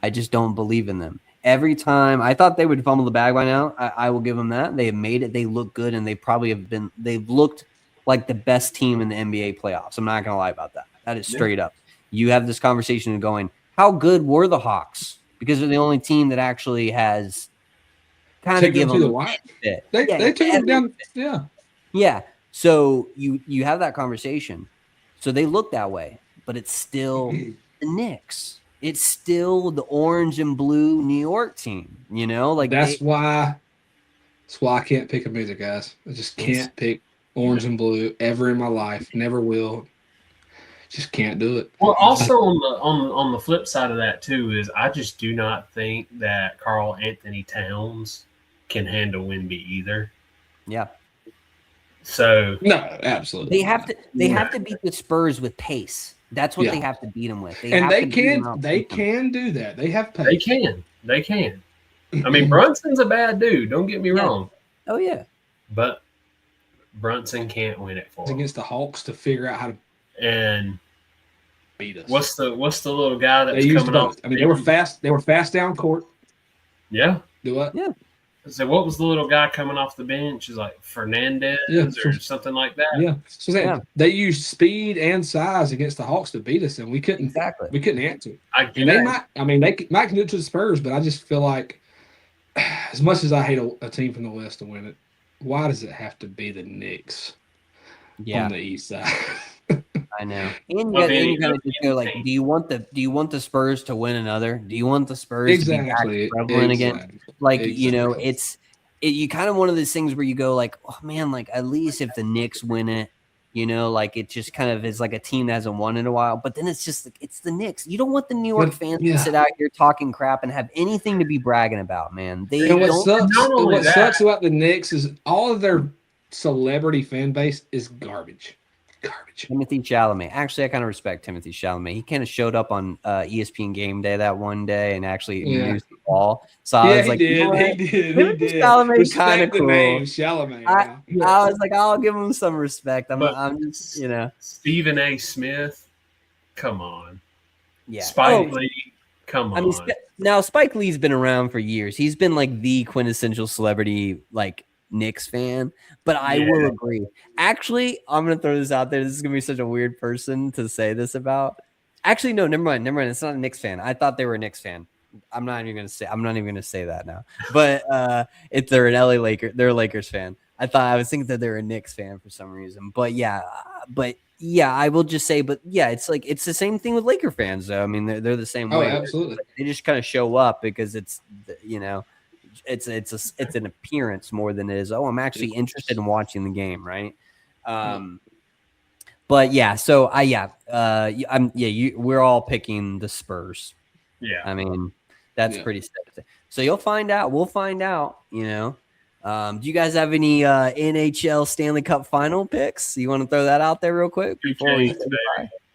I just don't believe in them. Every time I thought they would fumble the bag by now, I will give them that. They have made it. They look good, and they've looked like the best team in the NBA playoffs. I'm not going to lie about that. That is straight up. You have this conversation going, how good were the Hawks? Because they're the only team that actually has kind of given them a fit. They took them down. Yeah. Yeah. So you have that conversation. So they look that way, but it's still the Knicks. It's still the orange and blue New York team, like that's why I can't pick them either, guys. I just can't pick orange and blue ever in my life. Never will. Just can't do it. Well, also on the flip side of that too is I just do not think that Karl Anthony Towns can handle Wemby either. Yeah. So no, absolutely. They have to beat the Spurs with pace. That's what they have to beat them with. They can do that. They have pace. They can. I mean, Brunson's a bad dude. Don't get me wrong. Oh yeah. But Brunson can't win it for them. Against the Hawks to figure out how to beat us. What's the little guy that's coming up? I mean, they were fast. They were fast down court. Yeah. Do what? Yeah. So what was the little guy coming off the bench? Is like Fernandez or something like that? Yeah. So they used speed and size against the Hawks to beat us, and we couldn't answer. They might do it to the Spurs, but I just feel like as much as I hate a team from the West to win it, why does it have to be the Knicks on the East side? I know. And you gotta just go like, do you want the Spurs to win another? Do you want the Spurs to be back struggling again? Like, it's you kind of one of those things where you go like, oh man, like at least if the Knicks win it, like it just kind of is like a team that hasn't won in a while. But then it's just like it's the Knicks. You don't want the New York fans to sit out here talking crap and have anything to be bragging about, man. What sucks about the Knicks is all of their celebrity fan base is garbage. Timothée Chalamet. Actually, I kind of respect Timothée Chalamet. He kind of showed up on ESPN Game Day that one day and actually wall. So I was like, he did. Chalamet kind of cool. Name, Chalamet. I was like, I'll give him some respect. I'm just, Stephen A. Smith, come on. Yeah. Spike Lee, come on. I mean, now Spike Lee's been around for years. He's been like the quintessential celebrity, like Knicks fan. But I will agree. Actually, I'm gonna throw this out there. This is gonna be such a weird person to say this about. Actually, no, never mind. It's not a Knicks fan. I thought they were a Knicks fan. I'm not even gonna say that now. But if they're an LA Laker, they're a Lakers fan. I was thinking that they're a Knicks fan for some reason. But yeah, I will just say, it's like it's the same thing with Laker fans, though. I mean, they're the same way. Absolutely. They just kind of show up because it's an appearance more than it is. Oh, I'm actually interested in watching the game, right? But yeah, so we're all picking the Spurs. Yeah, I mean, that's pretty sad. So you'll find out. We'll find out. Do you guys have any NHL Stanley Cup final picks? You want to throw that out there real quick before we?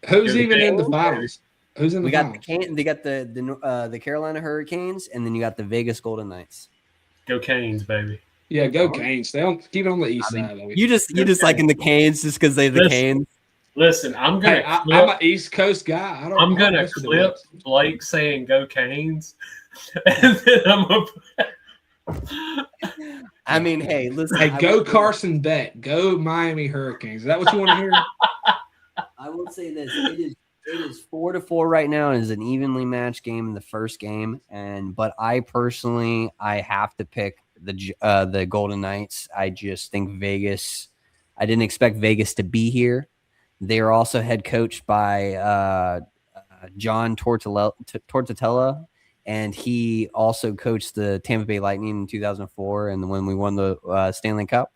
Who's even in the finals? Who's in the finals? They got the Carolina Hurricanes, and then you got the Vegas Golden Knights. Go Canes, baby. Yeah, go Canes. Keep it on the east side. You just liking the Canes just because they're the Canes. Listen, I'm an East Coast guy. I'm gonna clip Blake saying "Go Canes," and then I'm gonna. I mean, hey, listen. Hey, go Carson Beck. Go Miami Hurricanes. Is that what you want to hear? I will say this: it is 4-4 right now. It is an evenly matched game in the first game, but I personally have to pick the Golden Knights. I just think Vegas. I didn't expect Vegas to be here. They are also head coached by John Tortorella, and he also coached the Tampa Bay Lightning in 2004 and when we won the Stanley Cup.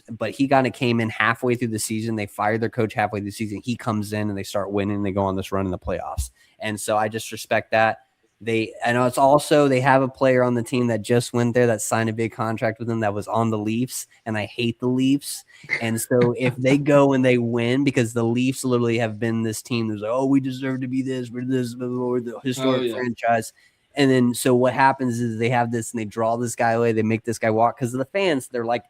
But he kind of came in halfway through the season. They fired their coach halfway through the season. He comes in and they start winning. And they go on this run in the playoffs. And so I just respect that. I know it's also they have a player on the team that just went there that signed a big contract with them that was on the Leafs, and I hate the Leafs. And so if they go and they win, because the Leafs literally have been this team that's like, oh, we deserve to be this, we're the historic franchise. And then so what happens is they have this and they draw this guy away, they make this guy walk because of the fans. They're like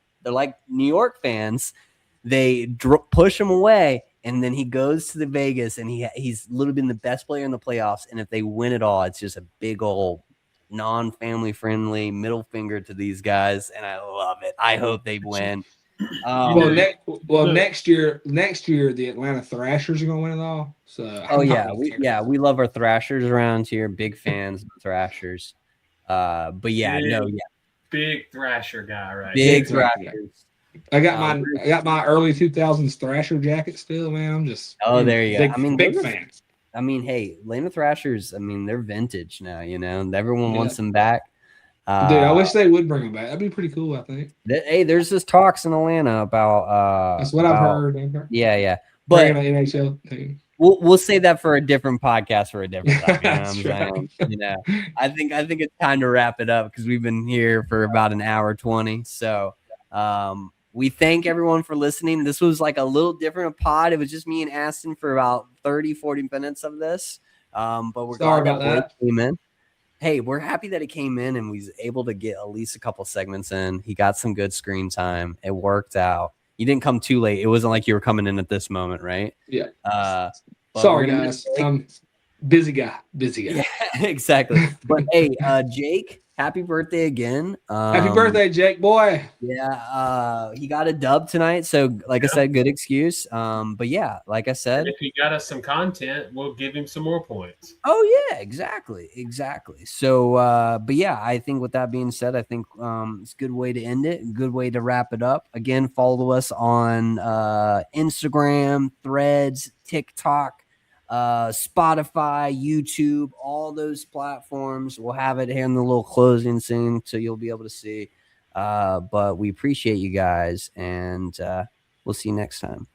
New York fans. They push him away. And then he goes to the Vegas, and he's literally been the best player in the playoffs. And if they win it all, it's just a big old non-family friendly middle finger to these guys, and I love it. I hope they win. Next year, the Atlanta Thrashers are going to win it all. So we love our Thrashers around here. Big fans of the Thrashers. Big Thrasher guy, right? Big Thrashers. I got my early 2000s Thrasher jacket still, man. I'm just there you go. Big fan. I mean, hey, Atlanta Thrashers. I mean, they're vintage now. Everyone wants them back. Dude, I wish they would bring them back. That'd be pretty cool. I think. Hey, there's this talks in Atlanta about. That's what I've heard. Yeah. But NHL team. We'll say that for a different podcast for a different time. I think it's time to wrap it up because we've been here for about an hour 20. So. We thank everyone for listening. This was like a little different pod. It was just me and Aston for about 30-40 minutes of this. But we're sorry about that. Came in. Hey, we're happy that he came in and was able to get at least a couple segments in. He got some good screen time. It worked out. You didn't come too late. It wasn't like you were coming in at this moment, right? Yeah. Sorry, guys. Busy guy. Yeah, exactly. But hey, Jake. Happy birthday again. Happy birthday, Jake boy. Yeah, he got a dub tonight. So, like I said, good excuse. But yeah, like I said. And if he got us some content, we'll give him some more points. Oh, yeah, exactly. So, but yeah, I think with that being said, I think it's a good way to end it. A good way to wrap it up. Again, follow us on Instagram, Threads, TikTok. Spotify, YouTube, all those platforms. We'll have it here in the little closing scene so you'll be able to see. But we appreciate you guys, and we'll see you next time.